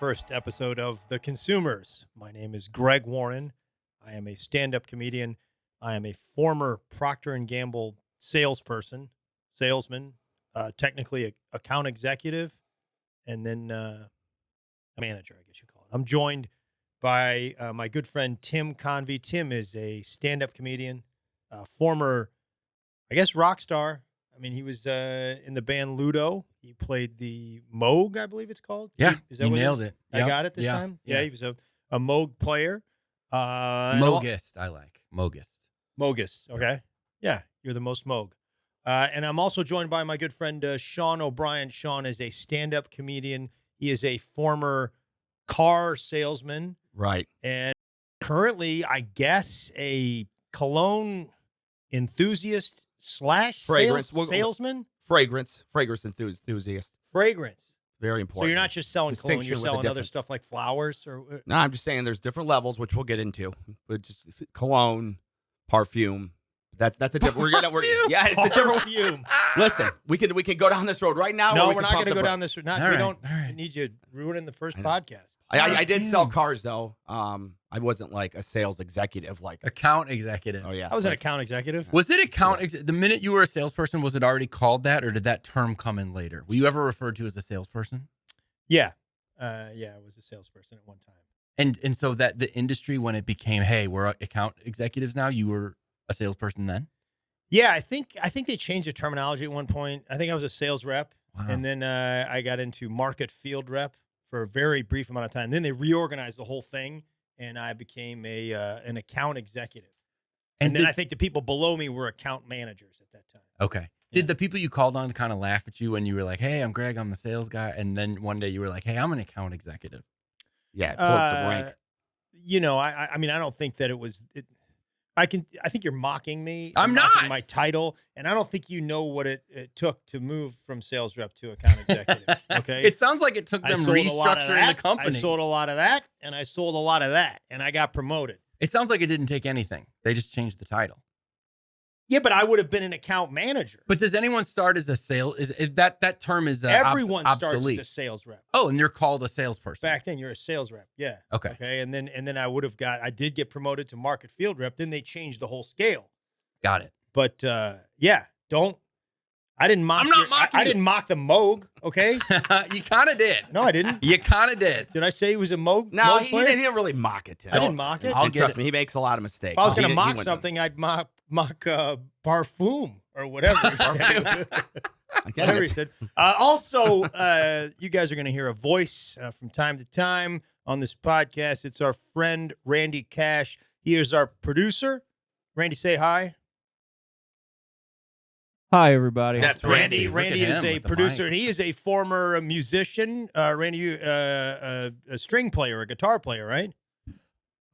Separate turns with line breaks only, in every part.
first episode of The Consumers. My name is Greg Warren. I am a stand-up comedian. I am a former Procter & Gamble salesman, technically a account executive, and then a manager, I guess you call it. I'm joined by my good friend Tim Convey. Tim is a stand-up comedian, former, I guess, rock star. I mean, he was in the band Ludo. He played the Moog, I believe it's called.
Yeah,
is that
you
what
nailed it.
I got it this time? Yeah, he was a Moog player.
Mogist, I like.
Mogist, okay. Yeah, you're the most Moog. And I'm also joined by my good friend Sean O'Brien. Sean is a stand-up comedian. He is a former car salesman.
Right.
And currently, I guess, a cologne enthusiast /
Fragrance.
salesman?
Fragrance enthusiast.
Fragrance.
Very important.
So you're not just selling cologne, you're
Distinction with a
selling other
difference.
stuff like flowers? Or
No, I'm just saying there's different levels, which we'll get into. But just cologne, perfume. That's a different. Yeah, it's a different.
perfume.
Listen, we can go down this road right now.
No,
or we
we're
can
not going
pump
to
the
go
brakes.
down this road.
All
We
right,
don't
all right.
need you ruining the first
I know.
podcast.
I did sell cars though. I wasn't like a sales executive. Like,
Account executive.
oh yeah,
I was an account executive.
Was it the minute you were a salesperson, was it already called that, or did that term come in later? Were you ever referred to as a salesperson?
Yeah. I was a salesperson at one time.
And so that the industry, when it became, hey, we're account executives now, you were a salesperson then?
Yeah, I think they changed the terminology at one point. I think I was a sales rep,
Wow.
and then I got into market field rep for a very brief amount of time. Then they reorganized the whole thing, and I became an account executive. And then I think the people below me were account managers at that time.
Okay.
Yeah.
Did the people you called on kind of laugh at you when you were like, hey, I'm Greg, I'm the sales guy, and then one day you were like, hey, I'm an account executive?
yeah, it pulled some rank.
You know, I mean, I don't think that it was. I think you're mocking me.
I'm
You're mocking
not.
my title, and I don't think you know what it took to move from sales rep to account executive. Okay,
It sounds like it took
I
them
sold a lot of
restructuring
that,
the company.
I sold a lot of that, and I sold a lot of that, and I got promoted.
It sounds like it didn't take anything. They just changed the title.
Yeah, but I would have been an account manager.
But does anyone start as a sale? Is that term is
Everyone starts
obsolete?
as a sales rep.
Oh, and you're called a salesperson.
Back then, you're a sales rep. Yeah.
Okay.
Okay, and then I did get promoted to market field rep. Then they changed the whole scale.
Got it.
But yeah, I didn't mock.
I'm not mocking
I
you.
didn't mock the Moog. Okay.
You kind of did.
No, I didn't.
You kind of did.
Did I say he was a Moog?
No,
Moog
he
player?
didn't really mock it. Tim.
I didn't mock it.
I'll
And
get
trust
it.
me, he makes a lot of mistakes.
If I was
He
going to
didn't- he
mock
went-
something, I'd mock Barfoom or whatever he said.
Again,
Whatever he
it's-
said. Also, you guys are going to hear a voice from time to time on this podcast. It's our friend Randy Cash. He is our producer. Randy, say hi.
Hi, everybody.
That's
Randy.
Look at
Randy is
him
a
with the
producer,
mic.
and he is a former musician. Randy, you a string player, a guitar player, right?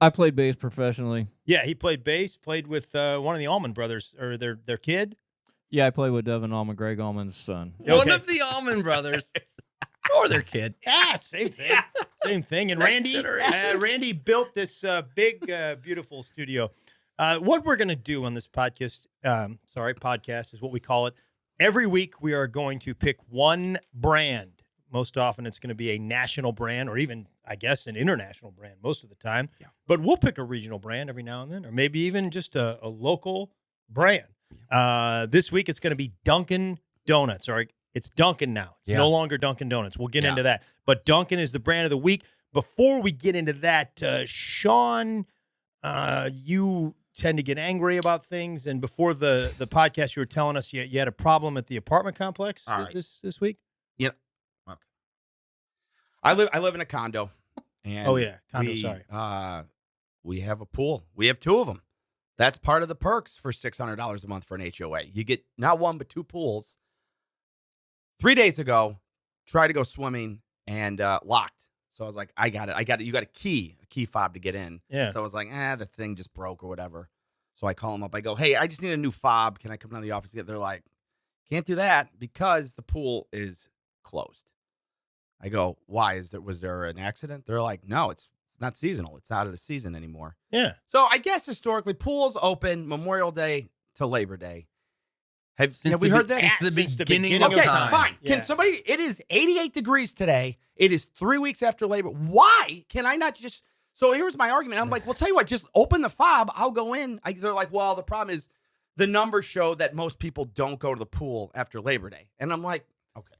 I played bass professionally.
Yeah, he played bass. Played with one of the Allman Brothers, or their kid.
Yeah, I played with Devin Allman, Greg Allman's son.
Okay.
One of the Allman Brothers or their kid.
Yeah, same thing. Same thing. And
Next
Randy,
generation.
Randy built this big, beautiful studio. What we're going to do on this podcast is what we call it. Every week we are going to pick one brand. Most often it's going to be a national brand, or even, I guess, an international brand most of the time.
Yeah.
But we'll pick a regional brand every now and then, or maybe even just a local brand. This week it's going to be Dunkin' Donuts. All right, it's Dunkin' now. It's
Yeah.
no longer Dunkin' Donuts. We'll get
Yeah.
into that. But Dunkin' is the brand of the week. Before we get into that, Sean, you tend to get angry about things. And before the podcast, you were telling us you had a problem at the apartment complex
All right.
this week.
Okay. I live in a condo. And
Oh, yeah. Condo, sorry.
We have a pool. We have two of them. That's part of the perks for $600 a month for an HOA. You get not one, but two pools. 3 days ago, tried to go swimming and locked. So I was like, I got it. You got a key fob to get in.
Yeah.
So I was like, the thing just broke or whatever. So I call them up. I go, hey, I just need a new fob. Can I come down to the office? They're like, can't do that because the pool is closed. I go, why? Was there an accident? They're like, no, it's not seasonal. It's out of the season anymore.
Yeah.
So I guess historically, pools open Memorial Day to Labor Day. Have we heard that?
Since the beginning of
Okay,
time.
fine.
Yeah.
Can somebody? It is 88 degrees today. It is 3 weeks after Labor. Why can I not just? So here's my argument. I'm like, well, tell you what, just open the fob. I'll go in. They're like, well, the problem is the numbers show that most people don't go to the pool after Labor Day, and I'm like, okay.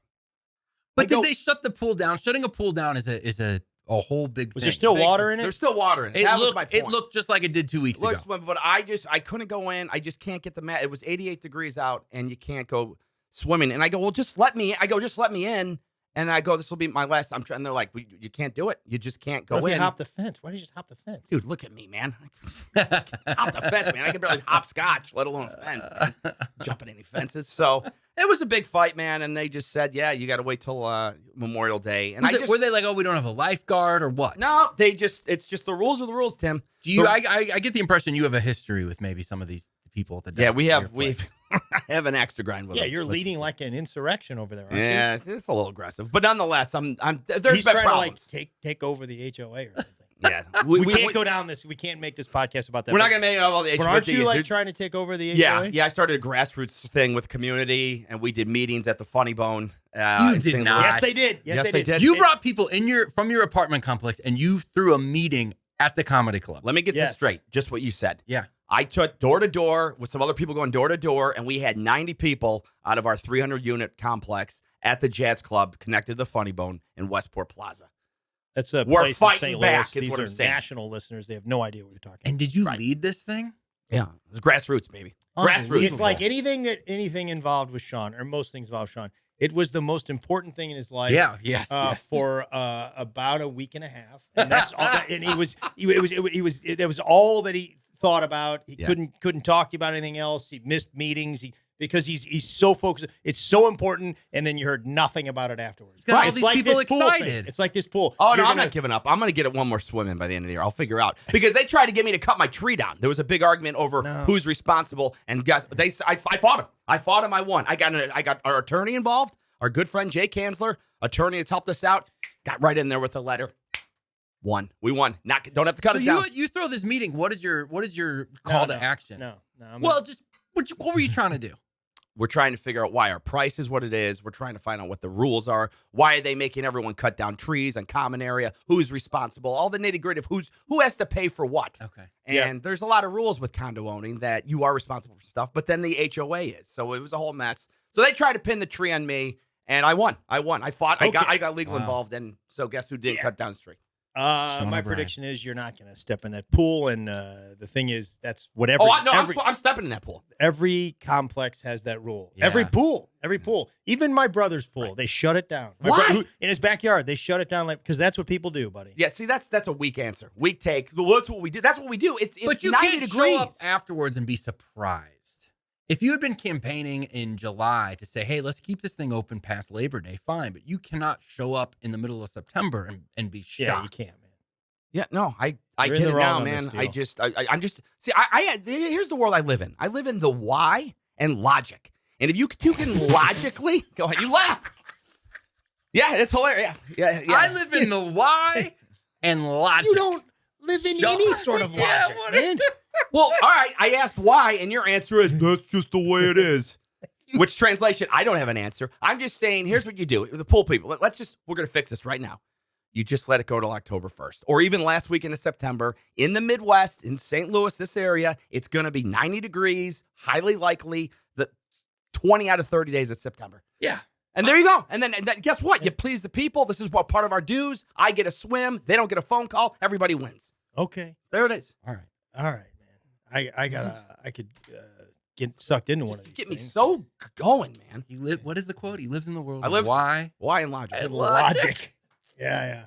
But did they shut the pool down? Shutting a pool down is a whole big
Was
thing.
there still water in it?
There's still water in it. That was my point.
It looked just like it did 2 weeks ago.
But I couldn't go in. I just can't get the mat. It was 88 degrees out, and you can't go swimming. And I go, well, just let me in. And I go, this will be my last time. And they're like, you can't do it. You just can't go
What if
in.
you hop the fence? Why did you just hop the fence?
Dude, look at me, man. Hop the fence, man. I can barely hop scotch, let alone a fence. Man. Jumping any fences. So it was a big fight, man. And they just said, yeah, you got to wait till Memorial Day. And
Were they like, oh, we don't have a lifeguard or what?
No, it's just the rules are the rules, Tim.
Do you? I get the impression you have a history with maybe some of these people at the
Yeah,
desk
we
at
have
your place.
I have an extra grind with
Yeah,
them.
you're
Let's
leading
just-
like an insurrection over there, aren't
Yeah, it's a little aggressive, but nonetheless, I'm. There's
He's
been
trying
problems.
to like take over the HOA or something.
Yeah,
We can't go down this. We can't make this podcast about that.
We're not gonna make all the.
But aren't you like trying to take over the HOA?
Yeah. I started a grassroots thing with community, and we did meetings at the Funny Bone.
You
in
did
St.
not.
Louis.
Yes, they did.
Yes, they did.
You brought people from your apartment complex, and you threw a meeting at the comedy club.
Let me get
Yes.
this straight. Just what you said.
Yeah.
I took door to door with some other people going door to door, and we had 90 people out of our 300 unit complex at the Jazz Club connected to the Funny Bone in Westport Plaza.
That's a
We're
place in
fighting
St.
back,
Louis.
is
These
what
are
I'm saying.
national listeners. They have no idea what you're talking about.
And did you
Right.
lead this thing?
Yeah, it was grassroots, baby.
Unbelievable.
Grassroots.
It's like anything involved with Sean, or most things involved Sean. It was the most important thing in his life.
Yeah. Yes.
For about a week and a half, and that's all. And it was all that he thought about. He couldn't talk to you about anything else. He missed meetings. Because he's so focused. It's so important, and then you heard nothing about it afterwards.
Got all
It's
these
like
people
this pool thing.
excited.
It's like this pool.
Oh, no,
You're
I'm
gonna-
not giving up. I'm going to get it one more swim in by the end of the year. I'll figure out. Because they tried to get me to cut my tree down. There was a big argument over who's responsible. And guys, I fought him. I won. I got our attorney involved, our good friend Jay Kanzler, attorney that's helped us out, got right in there with a letter. Won. We won. Don't have to cut
so
it down.
you throw this meeting. What is your call to action?
No.
What were you trying to do?
We're trying to figure out why our price is what it is. We're trying to find out what the rules are. Why are they making everyone cut down trees and common area? Who's responsible? All the nitty gritty of who has to pay for what.
Okay.
And there's a lot of rules with condo owning that you are responsible for stuff, but then the HOA is. So it was a whole mess. So they tried to pin the tree on me, and I won. I fought.
Okay.
I got legal involved, and so guess who didn't cut down the tree?
My
O'Brien.
prediction is you're not going to step in that pool, and the thing is, that's whatever.
I'm stepping in that pool.
Every complex has that rule.
Yeah.
Every pool, even my brother's pool, they shut it down.
Why?
In his backyard, they shut it down because that's what people do, buddy.
Yeah, see, that's a weak answer. Weak take. Well, that's what we do. That's what we do. It's
But you
90
can't
degrees.
show up afterwards and be surprised. If you had been campaigning in July to say, hey, let's keep this thing open past Labor Day, fine. But you cannot show up in the middle of September and be shocked.
Yeah, you can't, man.
Yeah, no, I
You're
get
in the
it
wrong
now,
on
man.
this deal.
I'm just see. Here's the world I live in. I live in the why and logic. And if you can logically go ahead, you laugh. Yeah, it's hilarious. Yeah.
I live in the why and logic.
You don't live in any sort of logic, man.
Well, all right. I asked why, and your answer is that's just the way it is. Which translation? I don't have an answer. I'm just saying. Here's what you do. The pool people. We're gonna fix this right now. You just let it go till October 1st, or even last weekend of September in the Midwest, in St. Louis, this area. It's gonna be 90 degrees, highly likely. The 20 out of 30 days of September.
Yeah.
And there you go. And then guess what? You please the people. This is what part of our dues. I get a swim. They don't get a phone call. Everybody wins.
Okay.
There it is.
All right.
All right, man. I could get sucked into one of these.
Get me
things.
so going, man.
What is the quote? He lives in the world
I live-
of why.
Why and logic?
And
Logic. Yeah.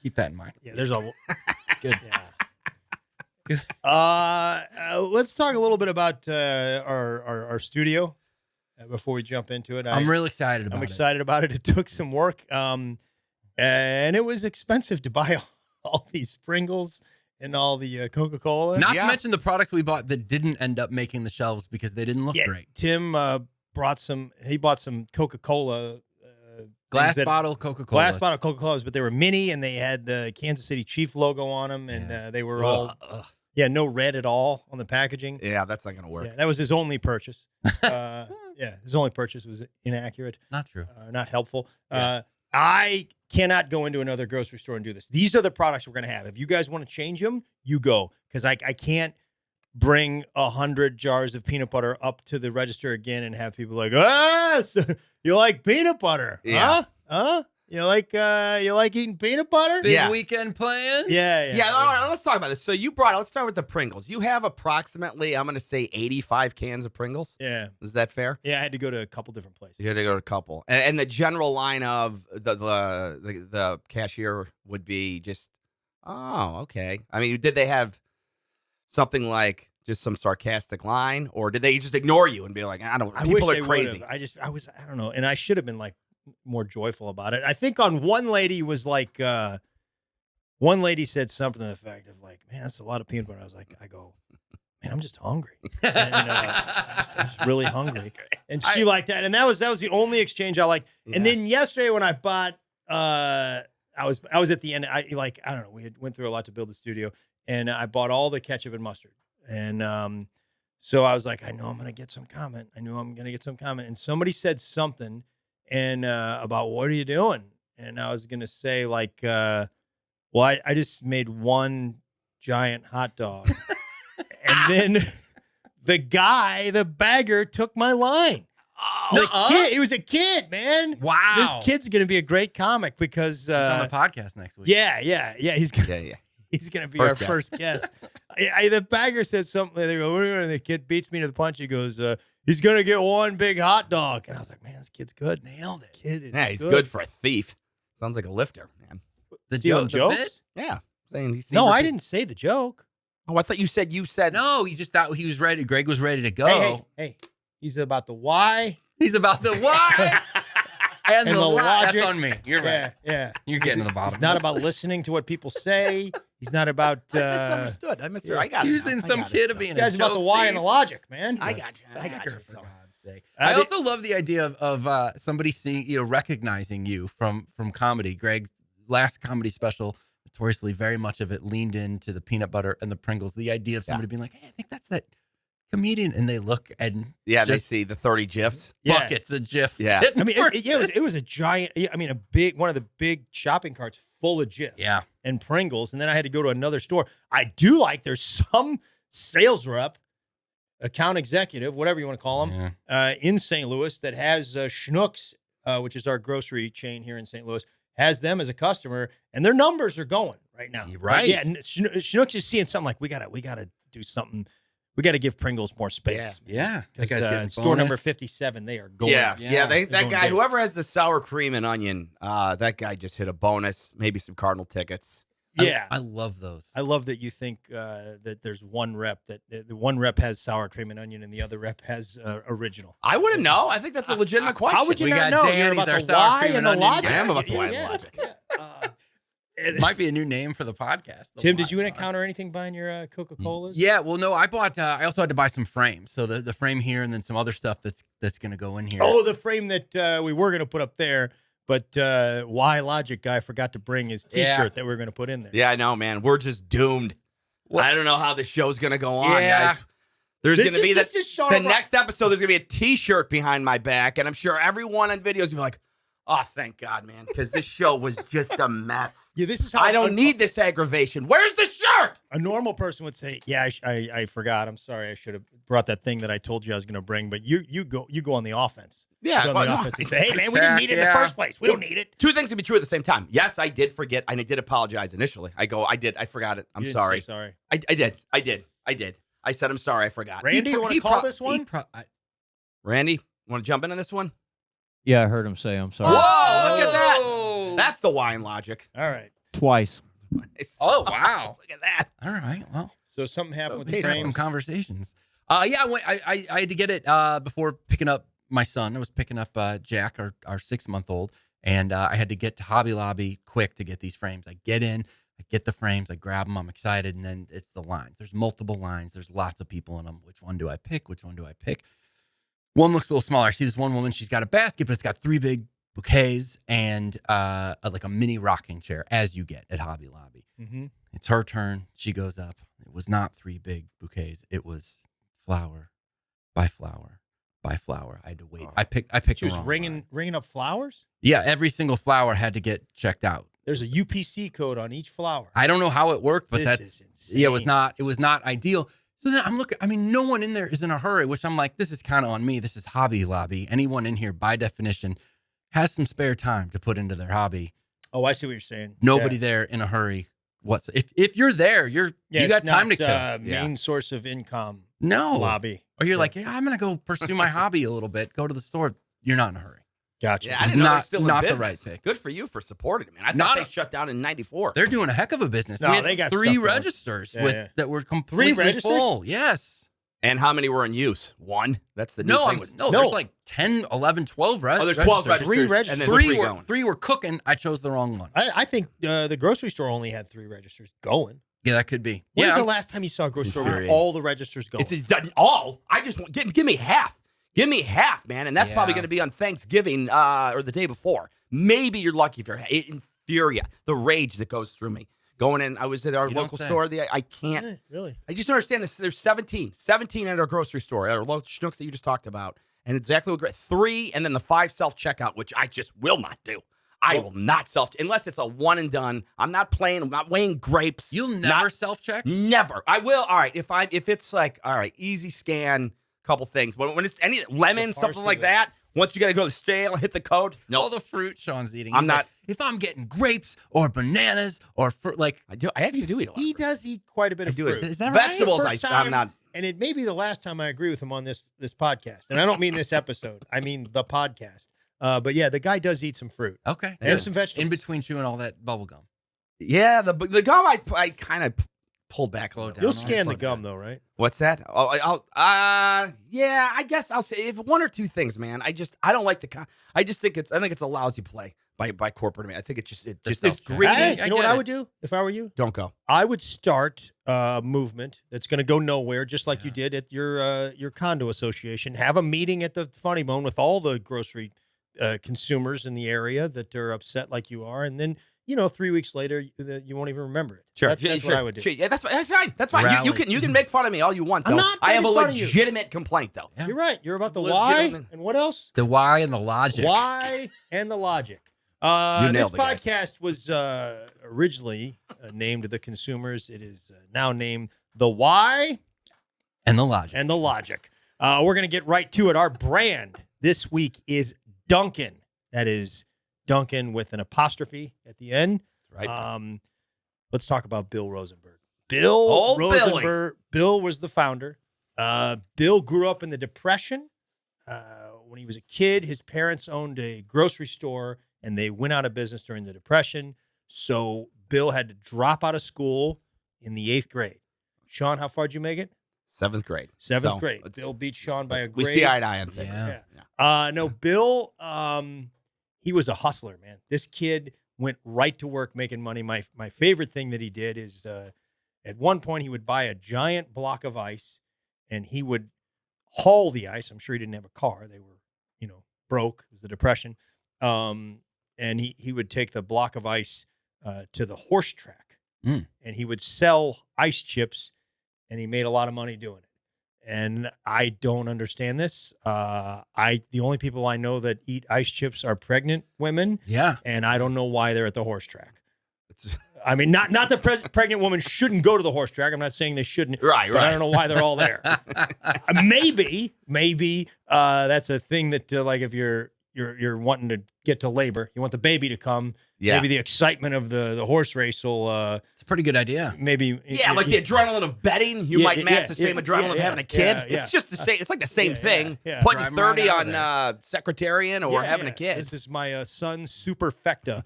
Keep that in mind.
Yeah, there's a
Good.
Yeah. Let's talk a little bit about our studio before we jump into it.
I'm real excited about
I'm
it.
excited about it. It took some work, and it was expensive to buy all these Pringles and all the Coca-Cola.
Not
Yeah.
to mention the products we bought that didn't end up making the shelves because they didn't look great.
Tim bought some Coca-Cola.
Glass
that-
bottle Coca-Cola.
Glass bottle Coca-Colas, but they were mini and they had the Kansas City Chief logo on them, and they were all. Yeah, no red at all on the packaging.
Yeah, that's not going to work.
Yeah, that was his only purchase. His only purchase was inaccurate.
Not true.
Not helpful.
Yeah.
I cannot go into another grocery store and do this. These are the products we're going to have. If you guys want to change them, you go. Because I can't bring 100 jars of peanut butter up to the register again and have people like, so you like peanut butter?
Yeah.
Huh? You like eating peanut butter?
Big
Yeah.
weekend plans?
Yeah, all right, let's talk about this. So let's start with the Pringles. You have approximately, I'm going to say 85 cans of Pringles.
Yeah.
Is that fair?
Yeah, I had to go to a couple different places.
You had to go to a couple. And the general line of the cashier would be just, oh, okay. I mean, did they have something like just some sarcastic line, or did they just ignore you and be like, I don't know, people
wish
are
they
crazy.
would've. I don't know. And I should have been like more joyful about it. I think on one lady was like, one lady said something to the effect of like, man, that's a lot of peanut butter. I go, man, I'm just hungry. And, I'm just really hungry. And she liked that. And that was the only exchange I liked.
Yeah.
And then yesterday when I bought, I was at the end. I don't know. We went through a lot to build the studio, and I bought all the ketchup and mustard. And so I was like, I know I'm going to get some comment. And somebody said something about what are you doing? And I was going to say like, well, I just made one giant hot dog. And then the bagger took my line.
Oh,
He was a kid, man.
wow.
This kid's going to be a great comic because
He's on the podcast next week.
yeah. He's going
Yeah.
He's going to be
First
our
guest.
first guest. The bagger said something. They go, and the kid beats me to the punch. He goes, he's going to get one big hot dog. And I was like, man, this kid's good. Nailed it. Kid is
Yeah, he's good for a thief. Sounds like a lifter, man.
The
Stealing
joke, the
jokes?
bit?
Yeah. Saying he's
No, I didn't say the joke.
Oh, I thought you said
No, you just thought he was ready. Greg was ready to go.
Hey. He's about the why.
He's about the why and the
the
logic.
logic.
That's on me. You're right.
Yeah.
You're getting to the bottom.
It's not about listening to what people say. He's not about.
I misunderstood. I got it.
Using
now. I
some
got it
kid
now.
being
This guy's
a
about the
joke
why and the
thief.
logic, man.
I got you.
Bagger,
For
for
God's
sake.
I
I
did-
also love the idea of somebody seeing, recognizing you from comedy. Greg's last comedy special, notoriously, very much of it leaned into the peanut butter and the Pringles. The idea of somebody being like, hey, I think that's that comedian. And they look and
Yeah, they
just
see the 30 GIFs.
Yeah.
buckets of GIF.
Yeah.
I mean, it was a giant. I mean, one of the big shopping carts full of Jif
Yeah.
and Pringles, and then I had to go to another store. I do like there's some sales rep, account executive, whatever you want to call them, in St. Louis that has Schnucks, which is our grocery chain here in St. Louis, has them as a customer, and their numbers are going right now.
You're right.
Yeah, and Schnucks is seeing something like we gotta do something. We got to give Pringles more space.
Yeah. That guy's getting
Store
bonus.
number 57, they are going.
Yeah.
Yeah.
That
going
guy,
big.
whoever has the sour cream and onion, that guy just hit a bonus, maybe some Cardinal tickets.
Yeah.
I love those.
I love that you think that there's one rep that the one rep has sour cream and onion and the other rep has original.
I wouldn't know. I think that's a legitimate question.
How would you
We
not
got
know?
Dan,
You're
he's
about
our
the
sour
why
cream
and
and
the
onion
logic.
guy.
I am about the why and the logic.
Might be a new name for the podcast. The
Tim,
Why
did you
Pod.
encounter anything buying your Coca-Colas?
Yeah, well, no, I bought. I also had to buy some frames, so the frame here, and then some other stuff that's going to go in here.
Oh, the frame that we were going to put up there, but Why Logic guy forgot to bring his T-shirt
Yeah.
that we were going to put in there.
Yeah, I know, man. We're just doomed.
What?
I don't know how the show's going to go on,
Yeah.
guys. There's
This
going to be
is- this is Sean
the
O'Brien.
next episode. There's going to be a T-shirt behind my back, and I'm sure everyone on videos will be like, "Oh, thank God, man," because this show was just a mess.
Yeah, this is how
I don't need this aggravation. Where's the shirt?
a normal person would say, "Yeah, I forgot. I'm sorry. I should have brought that thing that I told you I was going to bring." But you go on the offense.
Yeah,
You go on
well,
the
no,
offense and say, "Hey, man, we didn't need it in the
Yeah.
first place. We don't need it."
Two things can be true at the same time. Yes, I did forget, and I did apologize initially. I forgot it. I'm
You didn't
sorry.
say sorry.
I did. I said I'm sorry. I forgot.
Randy, you want to call this one?
Randy, want to jump in on this one?
Yeah, I heard him say I'm sorry.
Whoa, look at that. That's the wine logic.
All right.
Twice.
Oh, wow.
Look at that.
All right. Well,
So something happened with
we've
the
had some
frames.
conversations. Yeah, I had to get it before picking up my son. I was picking up Jack, our 6-month-old, and I had to get to Hobby Lobby quick to get these frames. I get in, I get the frames, I grab them, I'm excited, and then it's the lines. There's multiple lines. There's lots of people in them. Which one do I pick? One looks a little smaller. I see this one woman. She's got a basket, but it's got 3 big bouquets and like a mini rocking chair, as you get at Hobby Lobby.
Mm-hmm.
It's her turn. She goes up. was not 3 big bouquets. It was flower by flower by flower. I had to wait. I picked
She
the
was
wrong
ringing up flowers.
Yeah, every single flower had to get checked out.
There's a UPC code on each flower.
I don't know how it worked, but
This
that's
is insane.
yeah, it was not ideal. So then I'm looking, I mean, no one in there is in a hurry, which I'm like, this is kind of on me. This is Hobby Lobby. Anyone in here, by definition, has some spare time to put into their hobby.
Oh, I see what you're saying.
Nobody
Yeah.
there in a hurry. If you're there, you
Yeah,
got
it's
time to
not,
kill.
main source of income.
No.
Lobby.
Or you're
Yeah.
like, yeah, I'm going to go pursue my hobby a little bit, go to the store. You're not in a hurry.
Gotcha.
Yeah, I
It's
didn't know they're
not-
still in
not the
business.
right pick.
Good for you for supporting it, man. I thought
Not
they
a-
shut down in '94.
They're doing a heck of a business.
No,
We had
they got
3
stuff going.
registers
Yeah.
that were completely
registers?
full. Yes.
And how many were in use? 1. That's the new
No,
thing.
no, there's like 10, 11, 12
Oh, there's 12 registers.
3 registers.
And then
Three
3
were,
going.
3 were cooking. I chose the wrong one.
I think the grocery store only had 3 registers going.
Yeah, that could be.
When's
Yeah.
the last time you saw a grocery store with
infuriating.
all the registers going?
It's done all. I just want give me half. Give me half, man. And that's probably
Yeah.
going to be on Thanksgiving or the day before. Maybe you're lucky if you're it infuriate the rage that goes through me. Going in, I was at our
You don't
local
say.
store. I can't.
Really?
I just don't understand this. There's 17 at our grocery store, at our local Schnucks that you just talked about. And exactly what 3, and then the 5 self-checkout, which I just will not do. I will not unless it's a one and done. I'm not playing. I'm not weighing grapes.
You'll never
Not-
self-check?
Never. I will. All right. If it's like, all right, easy scan, couple things. When it's any lemon,
parse
something
through
like
that.
that, once you got to go to the stale, hit the code. No,
All the fruit Sean's eating.
I'm
He's
not-
like, if I'm getting grapes or bananas or fruit, like,
I do. I actually do eat a lot.
He
of fruit.
does eat quite a bit
I
of
do
fruit.
it.
is that right?
Vegetables.
First
I'm
time-
not.
And it may be the last time I agree with him on this podcast. And I don't mean this episode. I mean the podcast. But yeah, the guy does eat some fruit
Okay.
and some vegetables.
In between chewing all that bubble gum.
Yeah, the gum I kind of pulled back.
Slow
a little.
down.
You'll
on
scan the
it.
gum though, right?
What's that? Oh, yeah. I guess I'll say if 1 or 2 things, man. I don't like I just think it's a lousy play by corporate. I think it's
self-check.
greedy.
Hey,
I
you know what
get
I
it.
would do if I were you?
Don't go.
I would start a movement that's going to go nowhere, just like you did at your condo association. Have a meeting at the Funny Bone with all the grocery consumers in the area that are upset like you are, and then 3 weeks later you won't even remember it.
Sure,
That's what I would do.
Sure. Yeah, that's fine. That's fine.
Rally.
You can make fun of me all you want. Though.
I'm not
I have a
making fun of you.
legitimate complaint though.
Yeah.
You're right. You're about the why
Legitimate.
and what else?
The why and the logic.
Why and the logic.
You
This
nailed it, guys.
podcast was originally named The Consumers. It is now named The Why
And the logic.
and the Logic. We're going to get right to it. Our brand this week is Dunkin. That is Dunkin with an apostrophe at the end.
Right.
Let's talk about Bill Rosenberg. Bill
Oh, Billy.
Rosenberg. Bill was the founder. Bill grew up in the Depression. When he was a kid, his parents owned a grocery store, and they went out of business during the Depression. So Bill had to drop out of school in the 8th grade. Sean, how far did you make it?
7th grade.
7th
So,
grade.
it's-
Bill beat Sean by a
We
grade.
see eye to eye on things.
Yeah.
No, Bill, he was a hustler, man. This kid went right to work making money. My favorite thing that he did is at one point he would buy a giant block of ice and he would haul the ice. I'm sure he didn't have a car. They were, broke. It was the Depression. And he would take the block of ice to the horse track and he would sell ice chips, and he made a lot of money doing it. And I don't understand this. The only people I know that eat ice chips are pregnant women,
Yeah.
and I don't know why they're at the horse track.
It's,
I mean, not that pregnant women shouldn't go to the horse track. I'm not saying they shouldn't,
right.
but I don't know why they're all there. Maybe that's a thing that like if you're wanting to get to labor, you want the baby to come.
Yeah.
Maybe the excitement of the horse race will
It's a pretty good idea.
maybe
Like the adrenaline of betting, you
Yeah,
might match
yeah,
the same
yeah,
adrenaline of
yeah,
having a kid.
yeah.
It's just the same. It's like the same
Yeah,
thing.
yeah.
Putting
Driving
30
right out of
on secretarian or
Yeah,
having
yeah.
a kid.
This is my son's superfecta.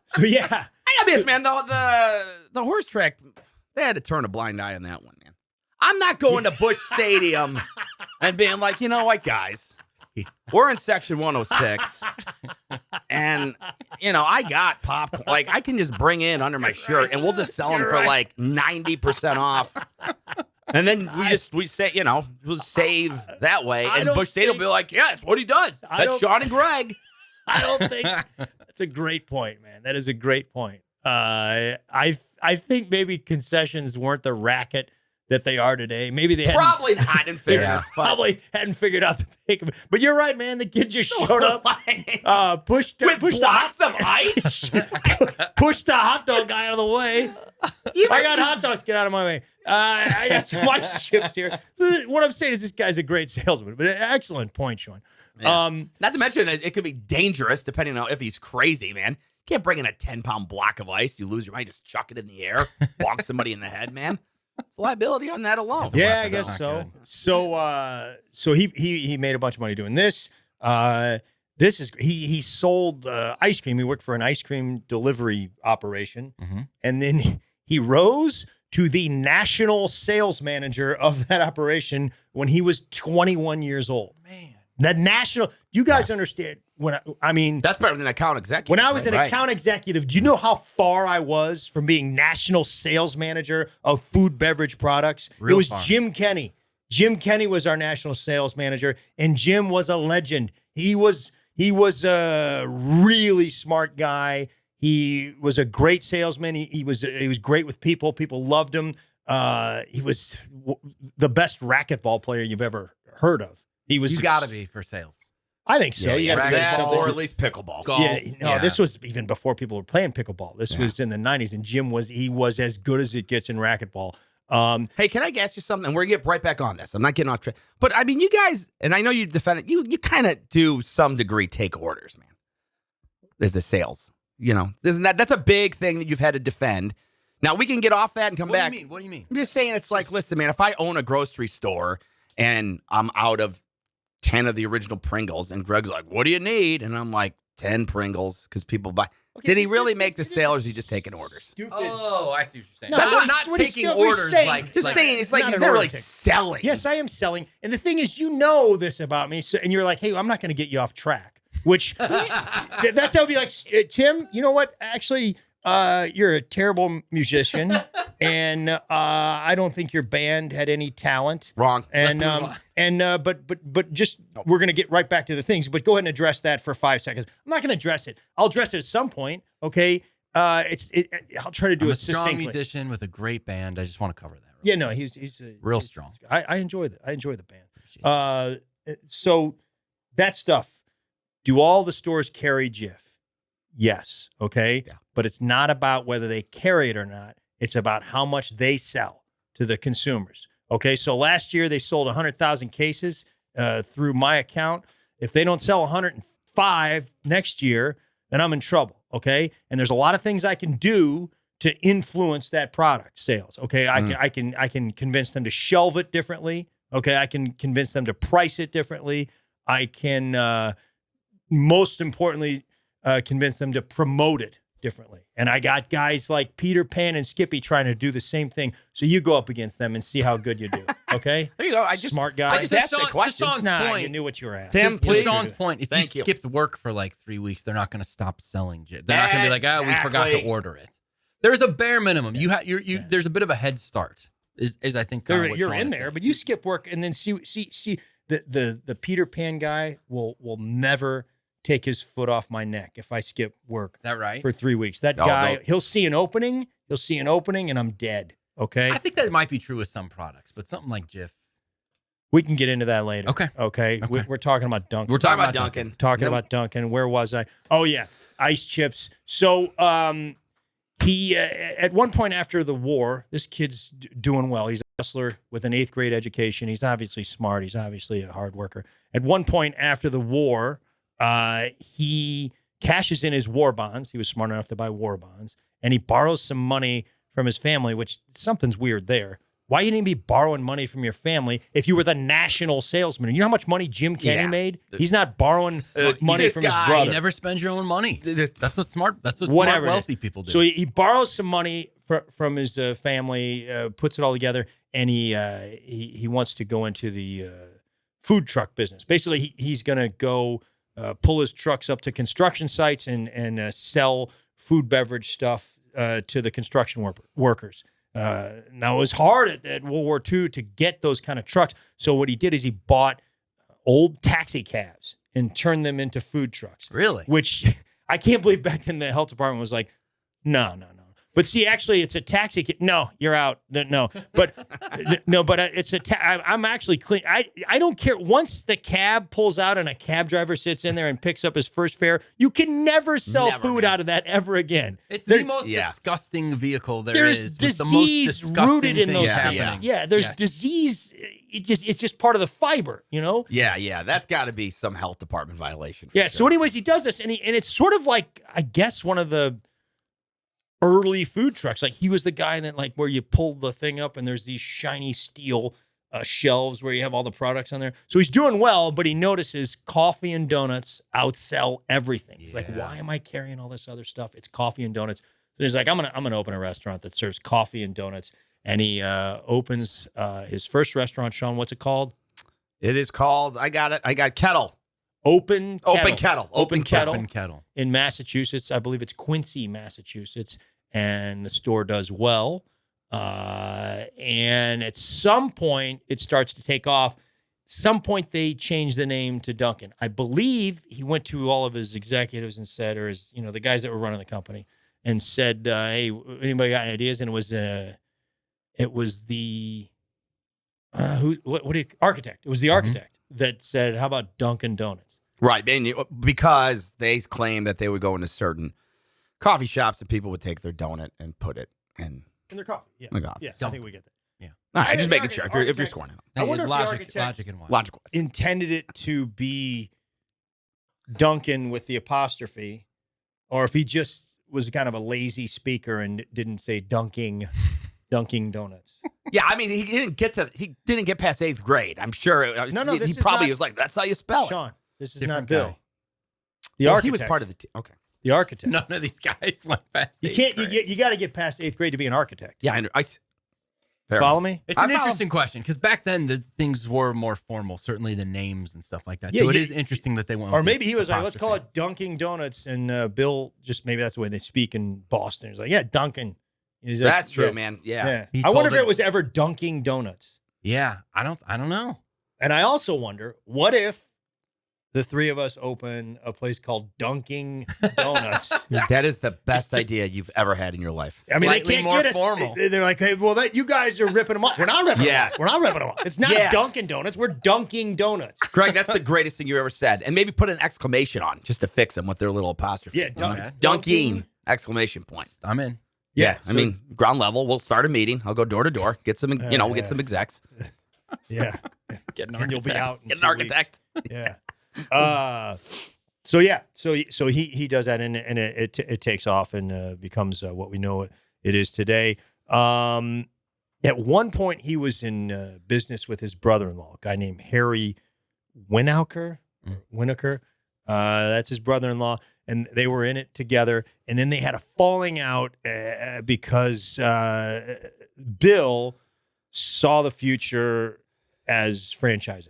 So yeah,
I got this, man. The horse track, they had to turn a blind eye on that one, man. I'm not going to Busch Stadium and being like, you know what, guys, we're in section 106, and I got popcorn. Like I can just bring in under my shirt, and we'll just sell them for like 90% off. And then we say, we'll save that way,
I
and
don't
Busch Stadium will
think-
be like, yeah, that's what he does.
I
That's
don't-
Sean and Greg.
I don't think that's a great point, man. That is a great point. I think maybe concessions weren't the racket that they are today. Maybe they
Probably not in
they
fairness. but-
probably hadn't figured out the thing. But you're right, man. The kid just showed up, pushed
With
pushed
blocks of ice?
pushed the hot dog guy out of the way. I got hot dogs. Get out of my way. I got some ice chips here. So what I'm saying is this guy's a great salesman. But excellent point, Sean.
Yeah. Not to mention, it could be dangerous depending on if he's crazy, man. You can't bring in a 10-pound block of ice. You lose your mind. Just chuck it in the air. Bonk somebody in the head, man. It's liability on that alone.
Yeah, I
weapon.
guess
That's
so.
not good.
So he made a bunch of money doing this. This is he sold ice cream. He worked for an ice cream delivery operation, and then he rose to the national sales manager of that operation when he was 21 years old.
Man.
The national, you guys understand I mean,
That's better than account executive.
when I was an
right?
account executive, do you know how far I was from being national sales manager of food beverage products?
Real
it was
far.
Jim Kenny. Jim Kenny was our national sales manager, and Jim was a legend. He was a really smart guy. He was a great salesman. He was great with people. People loved him. He was the best racquetball player you've ever heard of. He was.
You got to be for sales.
I think so. You gotta be good at
that,
something.
or at least pickleball.
Golf.
Yeah, no,
Yeah.
this was even before people were playing pickleball. This
Yeah.
was in the 90s, and Jim was as good as it gets in racquetball.
Hey, can I ask you something? We're going to get right back on this. I'm not getting off track. But, I mean, you guys, and I know you defend it, you kind of do some degree take orders, man. There's the sales. You know, that's a big thing that you've had to defend. Now, we can get off that and come back.
What do you mean?
I'm just saying it's like, listen, man, if I own a grocery store and I'm out of 10 of the original Pringles and Greg's like, what do you need? And I'm like, 10 Pringles because people buy. Did he really make the sale or is he just taking orders?
Stupid.
Oh, I see what you're saying.
No,
That's
what
not
he's-
taking
what he's
orders
saying.
like.
Just saying, it's like
not
he's
an
not
order
really
taker.
selling.
Yes, I am selling. And the thing is, you know this about me, so, and you're like, hey, I'm not going to get you off track. Which that's how I'll be like, Tim, you know what? Actually, you're a terrible musician, and I don't think your band had any talent.
Wrong.
And
Let's move on.
but just we're gonna get right back to the things. But go ahead and address that for 5 seconds. I'm not gonna address it. I'll address it at some point. Okay. I'll try to do
I'm
it
a strong
succinctly.
musician with a great band. I just want to cover that.
Yeah, no, he's
Real
he's-
strong.
I enjoy the band.
Appreciate it.
So that stuff. Do all the stores carry Jif? Yes. Okay.
Yeah.
But it's not about whether they carry it or not. It's about how much they sell to the consumers. Okay. So last year they sold 100,000 cases through my account. If they don't sell 105 next year, then I'm in trouble. Okay. And there's a lot of things I can do to influence that product sales. Okay. I can convince them to shelve it differently. Okay. I can convince them to price it differently. I can, most importantly, convince them to promote it differently. And I got guys like Peter Pan and Skippy trying to do the same thing. So you go up against them and see how good you do. Okay.
There you go.
Smart guy.
I just asked a question.
To Sean's
Nah,
point,
you knew what you were at.
Tim,
to
please.
Sean's point, if
Thank
you
you.
skipped work for like 3 weeks, they're not going to stop selling Jif. They're not going to be like, oh, we forgot to
Exactly.
order it. There's a bare minimum. There's a bit of a head start. Is I think what
You're
Sean
in
is
there,
saying.
but you skip work and then see the Peter Pan guy will never take his foot off my neck if I skip work
Is that right?
for 3 weeks. That
Oh,
guy,
no.
he'll see an opening, and I'm dead. Okay.
I think that might be true with some products, but something like Jif.
We can get into that later.
Okay.
Okay.
Okay.
We're talking about Dunkin'.
We're talking about
Dunkin'.
Talking
Nope.
about Dunkin'. Where was I? Oh yeah, ice chips. So he at one point after the war, this kid's doing well. He's a hustler with an 8th grade education. He's obviously smart. He's obviously a hard worker. At one point after the war, he cashes in his war bonds. He was smart enough to buy war bonds, and he borrows some money from his family, which something's weird there. Why you didn't be borrowing money from your family if you were the national salesman? You know how much money Jim Kenny
Yeah.
made? He's not borrowing money
this
from his
guy-
brother.
You never spend your own money.
This-
That's what smart
Whatever it is.
wealthy people do.
So he borrows some money from his family, puts it all together, and he wants to go into the food truck business. Basically, he's going to go pull his trucks up to construction sites and sell food beverage stuff to the construction workers. Now, it was hard at World War II to get those kind of trucks. So what he did is he bought old taxi cabs and turned them into food trucks.
Really?
Which I can't believe back then the health department was like, No. But see, actually, it's a taxi. No, you're out. No, but it's a. I'm actually clean. I don't care. Once the cab pulls out and a cab driver sits in there and picks up his first fare, you can never sell food out of that ever again.
It's the most disgusting vehicle
there's
is.
Disease
the most
rooted in those
happening.
things. Yeah, there's disease. It's just part of the fiber, you know.
Yeah. That's got to be some health department violation.
Yeah. So, anyways, he does this, and it's sort of like, I guess, one of the early food trucks. Like, he was the guy that, like, where you pull the thing up and there's these shiny steel shelves where you have all the products on there. So he's doing well, but he notices coffee and donuts outsell everything. He's like, why am I carrying all this other stuff? It's coffee and donuts. So he's like, I'm gonna open a restaurant that serves coffee and donuts. And he opens his first restaurant. Sean, what's it called?
It is called. I got it. I got Kettle.
Open
Kettle
in Massachusetts. I believe it's Quincy, Massachusetts, and the store does well. And at some point, it starts to take off. Some point, they change the name to Dunkin. I believe he went to all of his executives and said, or his, the guys that were running the company, and said, "Hey, anybody got any ideas?" And it was the architect. It was the architect that said, "How about Dunkin' Donuts?"
Right, because they claimed that they would go into certain coffee shops and people would take their donut and put it in
their coffee. Yeah,
Yes.
I think we get that.
Yeah. All right, just making sure if you're scoring it.
I wonder if
logic and why.
Logical.
Intended it to be Dunkin' with the apostrophe, or if he just was kind of a lazy speaker and didn't say dunking donuts.
Yeah, I mean, he didn't get past 8th grade. I'm sure.
No,
he probably was like, that's how you spell it.
Sean, this is
Different
not Bill.
guy.
The architect.
He was part of the team. Okay.
The architect.
None of these guys went past.
You can't. You got to get past 8th grade to be an architect.
Yeah,
Follow me?
It's an interesting question because back then the things were more formal, certainly the names and stuff like that.
Yeah,
so it is interesting that they went.
Or maybe he was like, let's call it Dunkin' Donuts, and Bill just maybe that's the way they speak in Boston. He's like, yeah, Dunkin'. He's like,
That's true, man. Yeah.
I wonder if it was ever Dunkin' Donuts.
Yeah, I don't know.
And I also wonder, what if the three of us open a place called Dunkin' Donuts?
That is the best idea you've ever had in your life.
I mean,
Slightly
they can't
more
get us.
formal.
They're like, hey, well, you guys are ripping them off. We're not ripping them off. We're not ripping them off. It's not Dunkin' Donuts. We're Dunkin' Donuts.
Greg, that's the greatest thing you ever said. And maybe put an exclamation on just to fix them with their little apostrophe.
Yeah,
Dunkin'! Exclamation point.
I'm in.
Yeah,
I mean, ground level. We'll start a meeting. I'll go door to door. Get some, we'll get some execs.
Yeah.
Get an
And you'll be out.
Get an architect.
Yeah. So he does that, and it takes off and becomes what we know it is today. At one point, he was in business with his brother-in-law, a guy named Harry Winokur. That's his brother-in-law, and they were in it together. And then they had a falling out because Bill saw the future as franchising.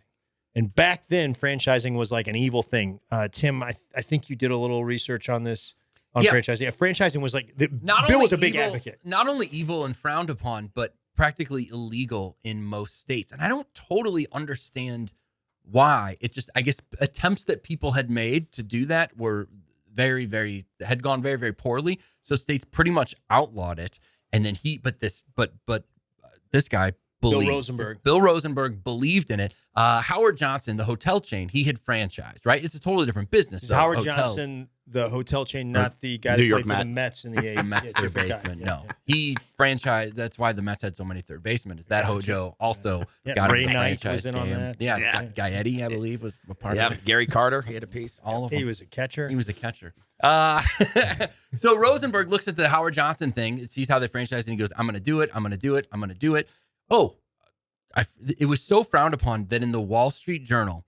And back then, franchising was like an evil thing. Tim, I think you did a little research on this, on franchising. Yeah, franchising was like, Bill was a big advocate.
Not only evil and frowned upon, but practically illegal in most states. And I don't totally understand why. It just, I guess, attempts that people had made to do that were had gone very, very poorly. So states pretty much outlawed it. And then this guy, Bill Rosenberg believed in it. Howard Johnson, the hotel chain, he had franchised, right? It's a totally different business.
Is Howard Johnson, the hotel chain, not the guy that played for the Mets in the 80s?
Mets third baseman. No. He franchised. That's why the Mets had so many third basemen. Is that Hojo also got
Ray
him the
Knight
franchise
was in on
game.
that.
Yeah. Gaetti, I believe, was a part of it.
Gary Carter, he had a piece.
All of them.
He was a catcher.
He was a catcher. So Rosenberg looks at the Howard Johnson thing, sees how they franchised, and he goes, I'm going to do it. I'm going to do it. I'm going to do it. Oh, it was so frowned upon that in the Wall Street Journal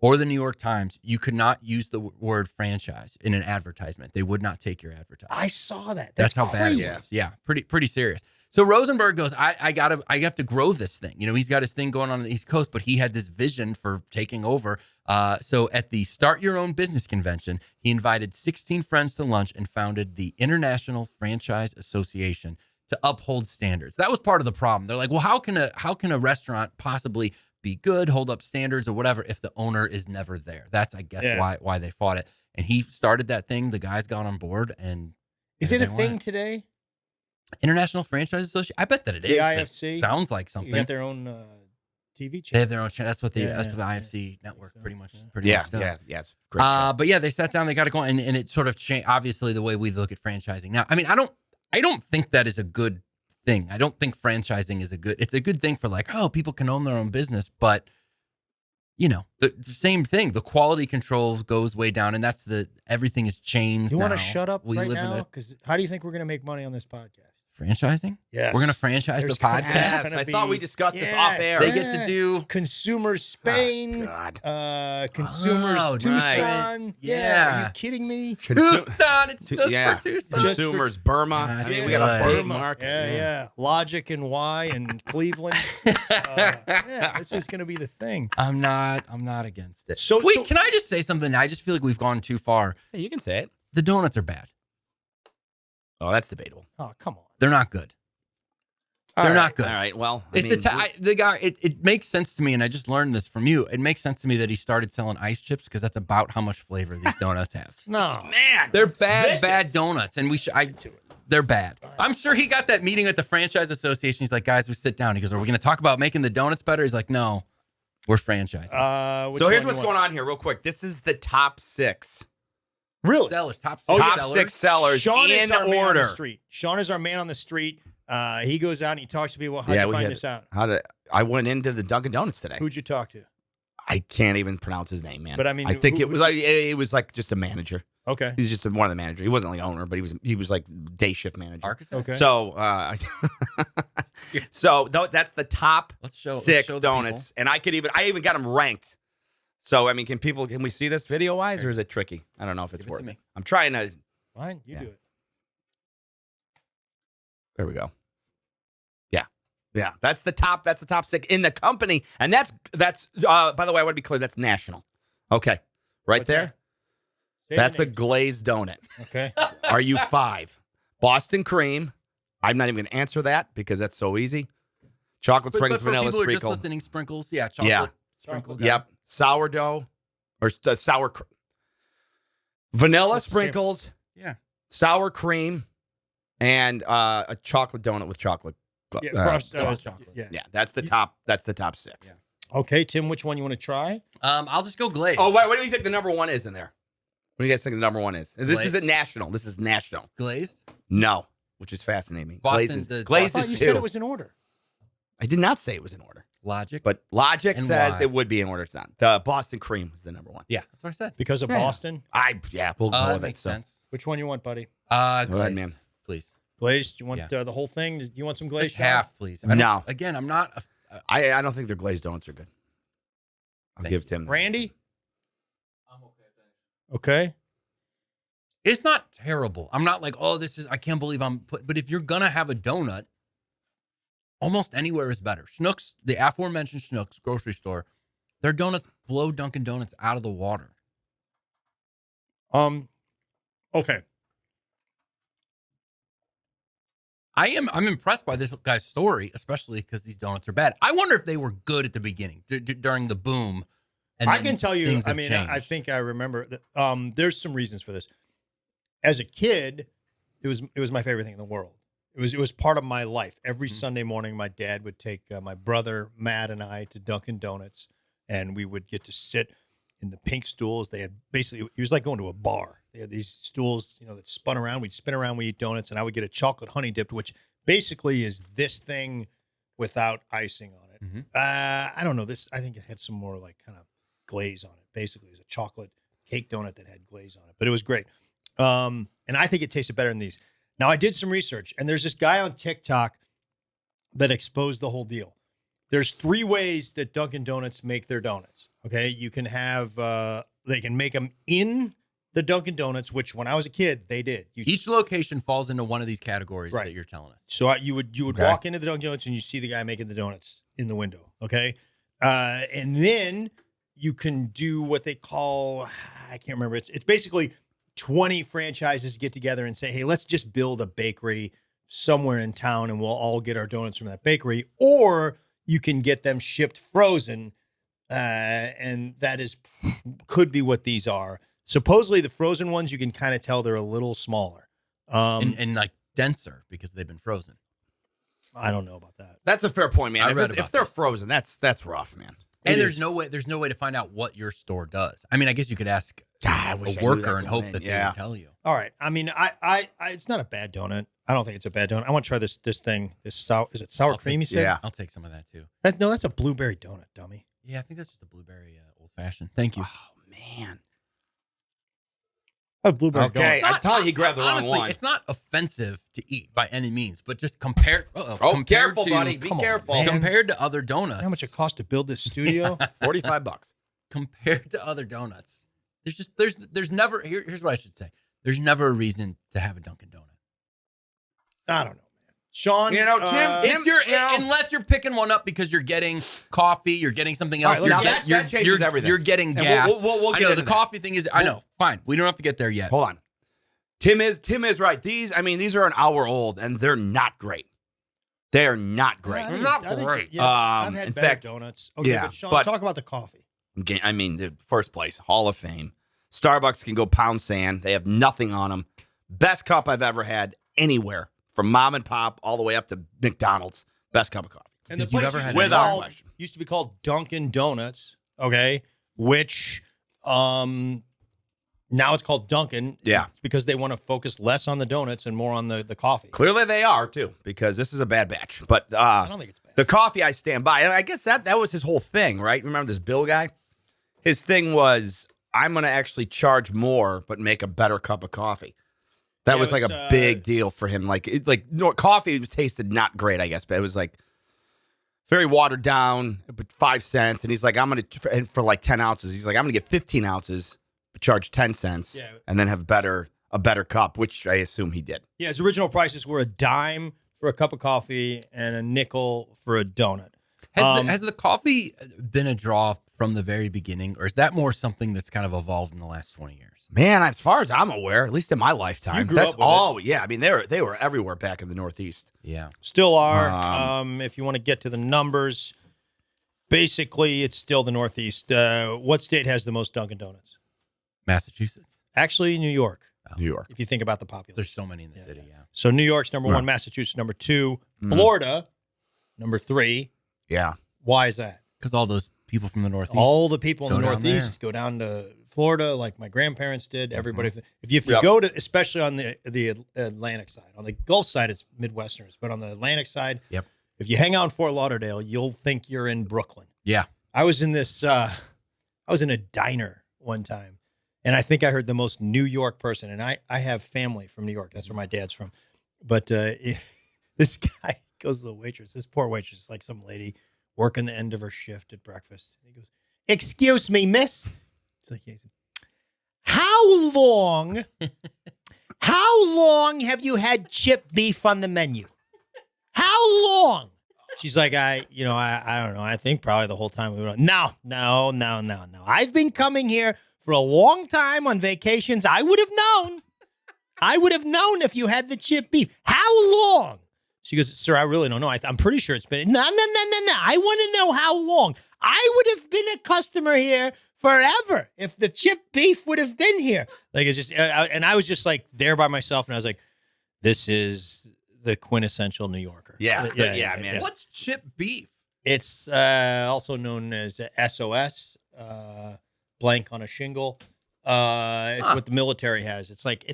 or the New York Times, you could not use the word franchise in an advertisement. They would not take your advertisement.
I saw that.
That's how bad it was. Yeah, pretty serious. So Rosenberg goes, I have to grow this thing. He's got his thing going on the East Coast, but he had this vision for taking over. So at the Start Your Own Business convention, he invited 16 friends to lunch and founded the International Franchise Association to uphold standards. That was part of the problem. They're like, well, how can a restaurant possibly be good, hold up standards or whatever if the owner is never there? That's, I guess, why they fought it. And he started that thing. The guys got on board, and
Is it a thing today?
International Franchise Association? I bet that it is.
The
That
IFC?
sounds like
You
something.
got their own TV
They
channel.
have their own channel. That's what the
Yeah,
IFC network
so.
pretty much
Yeah.
pretty much does.
Yeah. It's a great show.
But yeah, they sat down, they got it going, and it sort of changed. Obviously, the way we look at franchising now. I mean, I don't think that is a good thing. I don't think franchising is it's a good thing for like, oh, people can own their own business, but the same thing. The quality control goes way down, and that's everything is changed.
You want
now.
to shut up
We
right
live in
now?
a
Because how do you think we're going to make money on this podcast?
franchising.
Yes.
We're gonna franchise
There's
the
gonna-
podcast.
Yes.
Yes,
gonna
I thought we
be-
discussed this
yeah.
off air.
They get to do.
Consumer Spain,
God.
Consumers
Oh,
Tucson.
yeah.
Are you kidding me?
Tucson. It's just
yeah.
for Tucson.
Just
Consumers, Burma.
Yeah,
I mean,
yeah,
we got a
right.
big market.
Yeah. Logic and Y and Cleveland. Yeah, this is going to be the thing.
I'm not against it.
So-
Wait,
so-
can I just say something? I just feel like we've gone too far.
Hey, you can say it.
The donuts are bad.
Oh, that's debatable.
Oh, come on.
They're not good.
All
They're
right.
not good.
All right. Well,
The guy. It makes sense to me, and I just learned this from you. It makes sense to me that he started selling ice chips because that's about how much flavor these donuts have.
No.
man,
They're bad,
vicious.
bad donuts, and they're bad. I'm sure he got that meeting at the franchise association. He's like, guys, we sit down. He goes, are we going to talk about making the donuts better? He's like, no, we're franchising.
So here's what's going on here, real quick. This is the top 6.
Really?
Sellers, top
Oh,
six
yeah.
Top
sellers.
6 sellers
Sean
in
is our man on
order.
the street. Sean is our man on the street. He goes out and he talks to people. How'd you find this out?
I went into the Dunkin' Donuts today.
Who'd you talk to?
I can't even pronounce his name, man.
But I mean,
I think
who-
it was like just a manager.
Okay.
He's just one of the managers. He wasn't like owner, but he was like day shift manager.
Architect.
Okay.
So, that's the top
Let's show
6
the
donuts, and I even got them ranked. So, I mean, can we see this video wise, or is it tricky? I don't know if it's
Give it to
worth
me.
it. I'm trying to.
Fine. You
Yeah.
do it.
There we go. Yeah. That's the top 6 in the company, and that's. By the way, I want to be clear. That's national. Okay, right
What's
there.
Say
That's
the
a
names.
glazed donut.
Okay.
Are you 5? Boston cream. I'm not even going to answer that because that's so easy. Chocolate
But
sprinkles,
for
vanilla
people who are just
sprinkle.
listening, sprinkles. Yeah, chocolate
Yeah.
sprinkle.
Yep. Sourdough or the sour vanilla
That's the same.
sprinkles,
Yeah.
sour cream, and a chocolate donut with chocolate.
Yeah,
uh,
crust,
chocolate.
yeah.
yeah, that's the top. That's the top 6.
Yeah.
Okay, Tim, which one you want to try?
I'll just go glazed.
Oh, what do you think the number 1 is in there? What do you guys think the number 1 is? This
Glazed.
isn't national. This is national.
Glazed.
No, which is fascinating.
Boston-
Glazed
the
I
is
thought you
2.
said it was in order.
I did not say it was in order,
Logic.
but logic
And
says
why?
it would be in order. It's not. The Boston cream was the number 1.
yeah, that's what I said.
Because of
Yeah.
Boston?
We'll go
That
with it.
makes
So.
sense.
Which one you want, buddy?
ahead,
Glazed,
man.
please.
Glazed? You want
Yeah.
the whole thing? Do you want some glazed?
Just half, please. I don't-
No.
Again, I'm not.
I don't think their glazed donuts are good. I'll
Thank
give Tim.
Randy? Okay.
It's not terrible. I'm not like, oh, I can't believe but if you're gonna have a donut, almost anywhere is better. Schnucks, the aforementioned Schnucks grocery store, their donuts blow Dunkin' Donuts out of the water.
Okay.
I'm impressed by this guy's story, especially because these donuts are bad. I wonder if they were good at the beginning during the boom. And
I
then
can tell you,
things
I
have
mean,
changed.
I think I remember that there's some reasons for this. As a kid, it was my favorite thing in the world. It was part of my life. Every Sunday morning, my dad would take my brother Matt and I to Dunkin' Donuts, and we would get to sit in the pink stools. They had basically, it was like going to a bar. They had these stools, that spun around. We'd spin around, we eat donuts, and I would get a chocolate honey dipped, which basically is this thing without icing on it.
Mhm.
I don't know this. I think it had some more like kind of glaze on it. Basically, it was a chocolate cake donut that had glaze on it, but it was great. And I think it tasted better than these. Now, I did some research, and there's this guy on TikTok that exposed the whole deal. There's 3 ways that Dunkin' Donuts make their donuts. Okay, you can have they can make them in the Dunkin' Donuts, which when I was a kid they did.
Each location falls into one of these categories
Right.
that you're telling us.
So you would
Okay.
walk into the Dunkin' Donuts and you see the guy making the donuts in the window. Okay, and then you can do what they call, I can't remember. It's basically 20 franchises get together and say, hey, let's just build a bakery somewhere in town and we'll all get our donuts from that bakery. Or you can get them shipped frozen. And that could be what these are. Supposedly the frozen ones, you can kind of tell they're a little smaller.
And like denser because they've been frozen.
I don't know about that.
That's a fair point, man.
I read
If
about
they're
this.
frozen, that's rough, man.
And there's no way to find out what your store does. I mean, I guess you could ask
God, I wish I
a
knew
worker
that
and
going
hope
in.
that they
Yeah.
would tell you.
All right. I mean, I it's not a bad donut. I don't think it's a bad donut. I want to try this thing. This sour, is it sour
I'll
cream?
take-
You said?
Yeah.
I'll take some of that too.
That's a blueberry donut, dummy.
Yeah, I think that's just a blueberry old fashioned. Thank you.
Oh man.
A blueberry
Okay.
donut.
I'm telling you, he grabbed the wrong
honestly,
one.
It's not offensive to eat by any means, but just compared.
Oh, careful,
to,
buddy. Be
Come on,
careful.
man.
Compared to other donuts,
How much it cost to build this studio?
$45.
compared to other donuts, there's never here's what I should say. There's never a reason to have a Dunkin' Donut.
I don't know, man. Sean,
You know, Tim-
If you're
Yeah.
unless you're picking one up because you're getting coffee, you're getting something
All
else.
right,
you're
now
get-
that changes
you're-
everything.
You're getting
And
gas.
we'll
I
get
know
into
the
that.
coffee thing is. I know. Fine, we don't have to get there yet.
Hold on. Tim is right. These are an hour old and they're not great. They are not great.
They're not great.
Yeah, I've had
in
better
fact,
donuts. Okay,
yeah,
but Sean,
but-
talk about the coffee.
I mean, the first place, Hall of Fame. Starbucks can go pound sand. They have nothing on them. Best cup I've ever had anywhere, from mom and pop all the way up to McDonald's. Best cup of coffee.
And the
Did you
place
ever
used
had
to be
Without
called-
question.
used to be called Dunkin' Donuts, okay, which now it's called Dunkin'.
Yeah.
It's because they want to focus less on the donuts and more on the coffee.
Clearly they are too, because this is a bad batch. But
I don't think it's bad.
the coffee I stand by, and I guess that was his whole thing, right? Remember this Bill guy? His thing was, I'm going to actually charge more, but make a better cup of coffee. That
Yeah,
was
it
like
was,
a big deal for him. Coffee was tasted not great, I guess, but it was like very watered down, but 5 cents. And he's like, I'm going to, for like 10 ounces, he's like, I'm going to get 15 ounces, but charge 10 cents,
Yeah.
and then have a better cup, which I assume he did.
Yeah, his original prices were a dime for a cup of coffee and a nickel for a donut.
Has the coffee been a draw from the very beginning, or is that more something that's kind of evolved in the last 20 years?
Man, as far as I'm aware, at least in my lifetime,
You grew
that's
up with
all. Yeah, I mean they were everywhere back in the Northeast.
Yeah.
Still are. If you want to get to the numbers, basically it's still the Northeast. What state has the most Dunkin' Donuts?
Massachusetts.
Actually, New York,
New York.
if you think about the population.
There's so many in the city, yeah.
So New York's number one, Massachusetts number two, Florida number three.
Yeah.
Why is that?
Because all those people from the Northeast.
All the people in
Go
the
down
Northeast
there.
go down to Florida, like my grandparents did. Everybody, if you
Yep.
go to, especially on the Atlantic side, on the Gulf side, it's Midwesterners, but on the Atlantic side,
Yep.
if you hang out in Fort Lauderdale, you'll think you're in Brooklyn.
Yeah.
I was in this, I was in a diner one time, and I think I heard the most New York person, and I have family from New York. That's where my dad's from. But this guy goes to the waitress, this poor waitress, like some lady working the end of her shift at breakfast. And he goes, "Excuse me, miss." It's like, yes. How long have you had chip beef on the menu? How long? She's like, I don't know. I think probably the whole time we were on. No. I've been coming here for a long time on vacations. I would have known. I would have known if you had the chip beef. How long? She goes, "Sir, I really don't know. I'm pretty sure it's been." No. I want to know how long. I would have been a customer here forever if the chip beef would have been here. Like, it's just, and I was just like there by myself, and I was like, this is the quintessential New Yorker.
Yeah, man.
What's chip beef?
It's also known as SOS, blank on a shingle. It's what the military has. It's like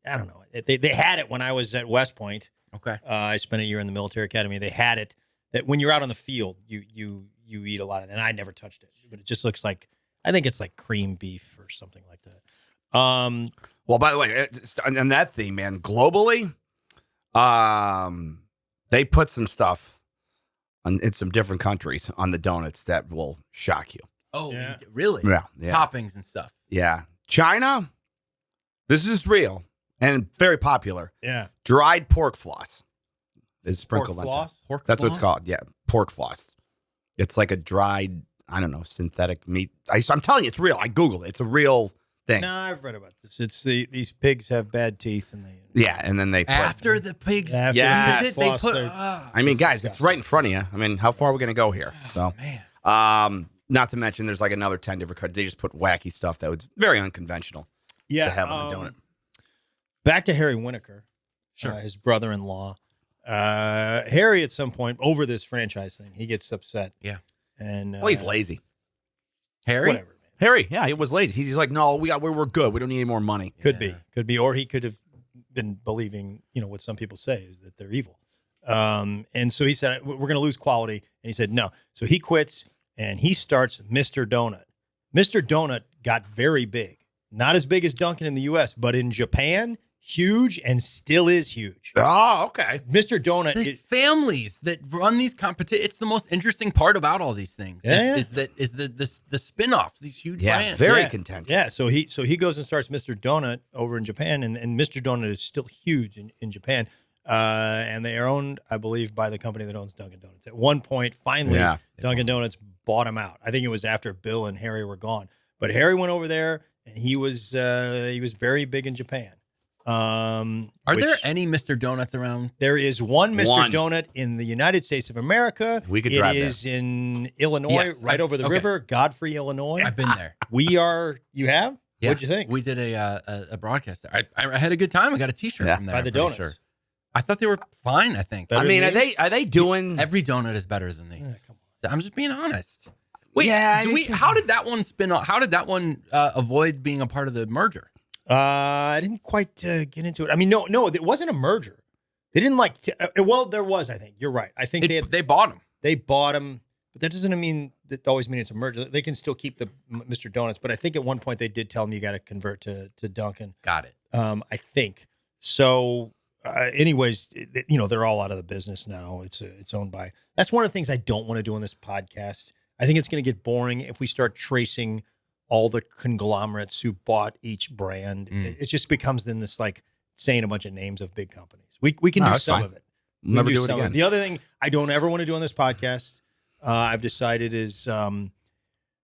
I don't know. They had it when I was at West Point.
Okay.
I spent a year in the military academy. They had it that when you're out on the field, you eat a lot of it. And I never touched it, but it just looks like, I think it's like cream beef or something like that.
Well, by the way, on that theme, man, globally, they put some stuff in some different countries on the donuts that will shock you.
Oh,
Yeah.
really?
Yeah.
Toppings and stuff.
Yeah. China, this is real and very popular.
Yeah.
Dried pork floss is
Pork
sprinkled on
floss?
top.
Pork
That's what it's
floss?
called. Yeah, pork floss. It's like a dried, I don't know, synthetic meat. I'm telling you, it's real. I Googled it. It's a real thing.
No, I've read about this. It's these pigs have bad teeth and they.
Yeah, and then they put.
After the pigs
After
Yes.
use it, they
floss,
put.
they're-
I mean, guys, it's right in front of you. I mean, how far are we going to go here? So,
Man.
not to mention, there's like another 10 different cuts. They just put wacky stuff that was very unconventional to have on a donut.
back to Harry Winokur,
Sure.
his brother-in-law. Harry, at some point, over this franchise thing, he gets upset.
Yeah.
And
Well, he's lazy.
Harry?
Whatever, man.
Harry, yeah, he was lazy. He's like, no, we're good. We don't need any more money.
Could be, or he could have been believing, what some people say is that they're evil. And so he said, we're going to lose quality. And he said, no. So he quits and he starts Mr. Donut. Mr. Donut got very big, not as big as Dunkin' in the U.S., but in Japan, huge and still is huge.
Oh, okay.
Mr. Donut.
The families that run these competitions. It's the most interesting part about all these things. Is the spin-off, these huge brands.
Very contentious.
Yeah, so he goes and starts Mr. Donut over in Japan, and Mr. Donut is still huge in Japan. And they are owned, I believe, by the company that owns Dunkin' Donuts. At one point, finally, Dunkin' Donuts bought him out. I think it was after Bill and Harry were gone. But Harry went over there, and he was very big in Japan.
Are there any Mr. Donuts around?
There is one Mr. Donut in the United States of America.
We could drive
there. It is in Illinois, right over the river, Godfrey, Illinois.
I've been there.
You have?
Yeah.
What'd you think?
We did a broadcast there. I had a good time. I got a T-shirt from there.
By the donuts.
Sure. I thought they were fine. I think.
Better
I mean,
than
are they doing?
Every donut is better than these.
Come on.
I'm just being honest. Wait,
Yeah,
how did that one spin off? How did that one avoid being a part of the merger?
I didn't quite get into it. I mean, no, it wasn't a merger. They didn't well, there was, I think. You're right. I think
They bought them.
They bought them, but that doesn't always mean it's a merger. They can still keep the Mr. Donuts, but I think at one point they did tell them you got to convert to Dunkin'.
Got it.
I think. So, anyways, they're all out of the business now. It's owned by. That's one of the things I don't want to do on this podcast. I think it's going to get boring if we start tracing all the conglomerates who bought each brand. It just becomes then this saying a bunch of names of big companies. We can do some of it.
Never do it again.
The other thing I don't ever want to do on this podcast, I've decided is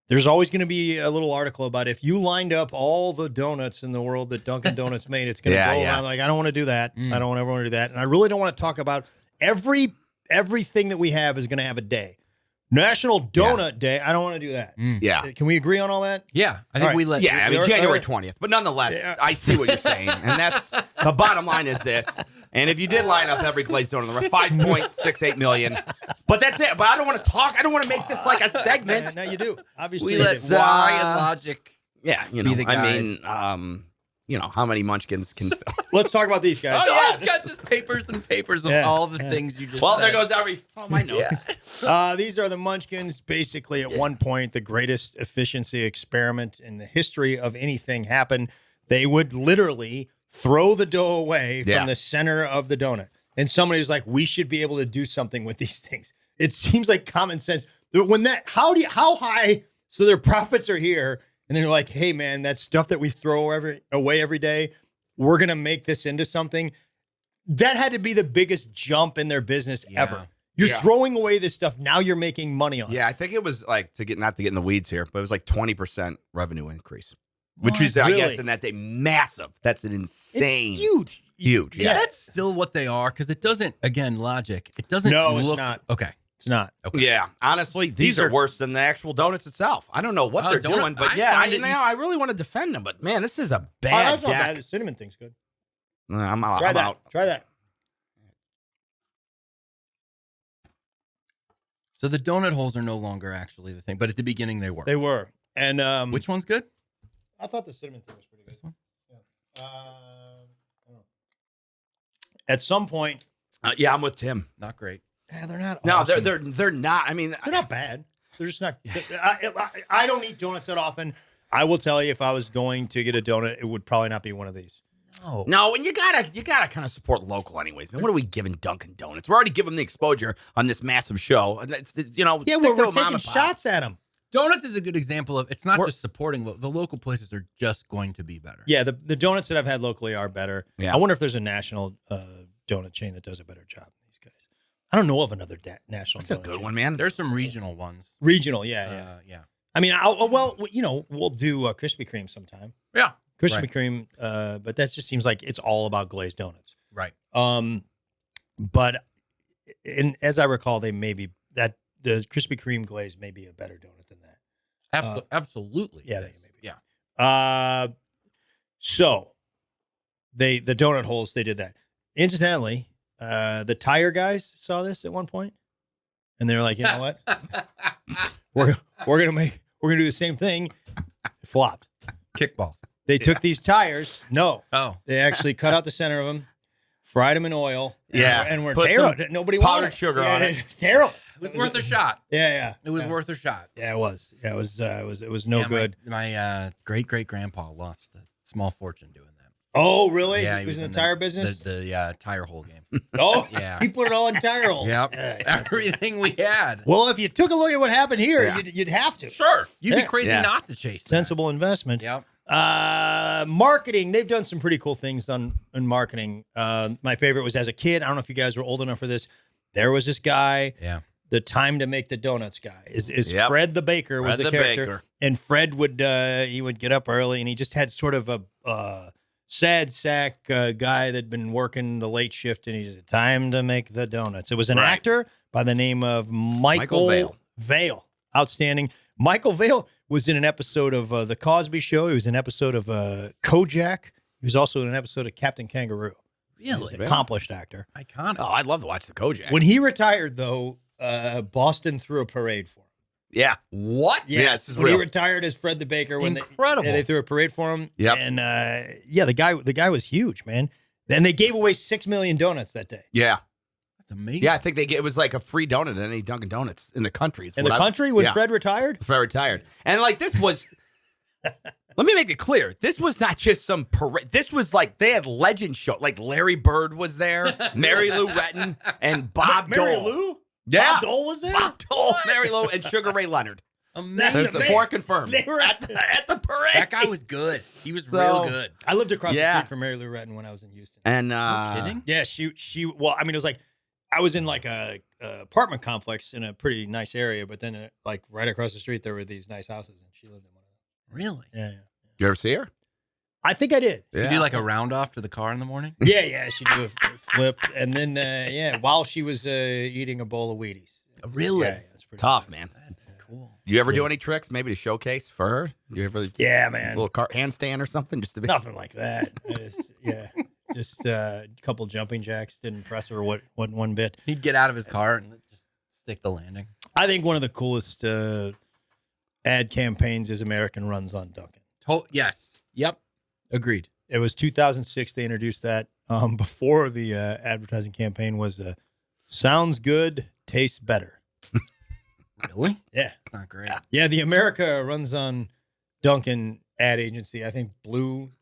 there's always going to be a little article about if you lined up all the donuts in the world that Dunkin' Donuts made, it's going to go around. I don't want to do that. I don't ever want to do that. And I really don't want to talk about everything that we have is going to have a day. National Donut Day. I don't want to do that.
Yeah.
Can we agree on all that?
Yeah, I think we let.
Yeah, I mean, January 20th. But nonetheless, I see what you're saying. And that's the bottom line is this. And if you did line up every glazed donut, there were 5.68 million. But that's it. But I don't want to talk. I don't want to make this like a segment.
No, you do. Obviously,
We
you
let
do.
Y and logic.
Yeah,
Be the guide.
I mean, how many munchkins can...
Let's talk about these guys.
Oh yeah, it's got just papers and papers of all the things you just.
Well,
said.
there goes my notes.
These are the Munchkins. Basically, at one point, the greatest efficiency experiment in the history of anything happened. They would literally throw the dough away from the center of the donut. And somebody was like, we should be able to do something with these things. It seems like common sense. How high, so their profits are here, and they're like, hey, man, that stuff that we throw away every day, we're going to make this into something. That had to be the biggest jump in their business ever. You're throwing away this stuff. Now you're making money on it.
Yeah, I think it was not to get in the weeds here, but it was 20% revenue increase, which
What?
is, I
Really?
guess, in that day, massive. That's an insane.
It's huge.
Huge.
Is that still what they are? Because it doesn't. Again, logic. It doesn't.
No, it's
look,
not.
Okay.
It's not.
Okay.
Yeah, honestly, these are worse than the actual donuts itself. I don't know what they're doing, but I really want to defend them. But man, this is a bad
That's not bad.
deck.
The cinnamon thing's good.
I'm out.
Try
I'm
that.
out.
Try that.
So the donut holes are no longer actually the thing, but at the beginning they were.
They were. And
Which one's good?
I thought the cinnamon thing was pretty good.
This one.
I don't know. At some point,
Yeah, I'm with Tim.
Not great.
they're not.
No,
awesome.
they're not. I mean,
They're not bad. They're just not. I don't eat donuts that often. I will tell you, if I was going to get a donut, it would probably not be one of these.
No, and you gotta kind of support local, anyways. Man, what are we giving Dunkin' Donuts? We're already giving them the exposure on this massive show. It's
Yeah,
stick
we're
to a mom
taking
and pop.
shots at them.
Donuts is a good example of it's not just supporting the local places are just going to be better.
Yeah, the donuts that I've had locally are better.
Yeah.
I wonder if there's a national donut chain that does a better job than these guys. I don't know of another national.
That's a
donut
good
chain.
one, man.
There's some regional ones.
Regional, yeah.
Yeah.
I mean, we'll do Krispy Kreme sometime.
Yeah.
Krispy Kreme, but that just seems like it's all about glazed donuts.
Right.
But as I recall, the Krispy Kreme glaze may be a better donut than that.
Absolutely.
Yeah,
it is.
maybe. Yeah. So the donut holes, they did that. Incidentally, the tire guys saw this at one point, and they were like, you know what? we're gonna do the same thing. It flopped.
Kickballs.
They took these tires. No,
Oh,
they actually cut out the center of them, fried them in oil.
Yeah.
and were
Put
terrible.
some
Nobody
powdered
wanted it.
sugar on it.
It was terrible.
it was worth a shot.
Yeah.
It was worth a shot.
Yeah, it was. Yeah, it was no
Yeah,
good.
My great grandpa lost a small fortune doing that.
Oh, really?
Yeah,
he was in the tire business.
The tire hole game.
Oh,
Yeah.
He put it all in tire holes.
Yep.
Yeah.
Everything we had.
Well, if you took a look at what happened here,
Yeah.
you'd have to.
Sure. You'd be
Yeah.
crazy
Yeah.
not to chase that.
Sensible investment.
Yep.
Marketing. They've done some pretty cool things in marketing. My favorite was as a kid. I don't know if you guys were old enough for this. There was this guy.
Yeah.
The time to make the donuts guy is
Yep.
Fred the baker was
Fred
the
the
character,
baker.
and Fred would he would get up early and he just had sort of a sad sack guy that'd been working the late shift and he said time to make the donuts. It was an
Right.
actor by the name of Michael
Vale.
Vale. Outstanding. Michael Vale was in an episode of The Cosby Show. He was in an episode of Kojak. He was also in an episode of Captain Kangaroo.
Really?
Accomplished actor.
Iconic.
Oh, I'd love to watch the Kojak.
When he retired, though, Boston threw a parade for him.
Yeah.
What?
Yeah, this is
when he
real.
retired as Fred the Baker. When
Incredible.
they threw a parade for him.
Yep.
And the guy was huge, man. Then they gave away 6 million donuts that day.
Yeah.
That's amazing.
Yeah, I think it was like a free donut at any Dunkin' Donuts in the country. is
In
what
the
I-
country when
yeah.
Fred retired?
Fred retired. And like this was let me make it clear. This was not just some parade. This was like they had legend show. Like Larry Bird was there, Mary Lou Retton, and Bob
Mary
Dole.
Lou?
Yeah.
Bob Dole was there?
Bob Dole, Mary Lou, and Sugar Ray Leonard.
Amazing.
There's the
amazing.
4 confirmed.
They were
at the parade.
That guy was good. He was
So-
real good.
I lived across the
Yeah.
street from Mary Lou Retton when I was in Houston.
And
No kidding?
Yeah, well, I mean, it was like I was in like a apartment complex in a pretty nice area, but then like right across the street there were these nice houses, and she lived in one of
Really?
them. Yeah.
Did you ever see her?
I think I did.
You do like a round off to the car in the morning?
Yeah, she did a flip, and then while she was eating a bowl of Wheaties.
Really?
Yeah, it's pretty
Tough, man.
That's cool.
You ever do any tricks maybe to showcase for her? You ever
Yeah,
a
man.
little handstand or something just to be
Nothing like that. Just a couple jumping jacks. Didn't impress her one bit.
He'd get out of his car and just stick the landing.
I think one of the coolest ad campaigns is American Runs on Dunkin'.
Yes. Yep. Agreed.
It was 2006. They introduced that. Before the advertising campaign was sounds good, tastes better.
Really?
Yeah.
That's not great.
Yeah, the America Runs on Dunkin' ad agency, I think, blew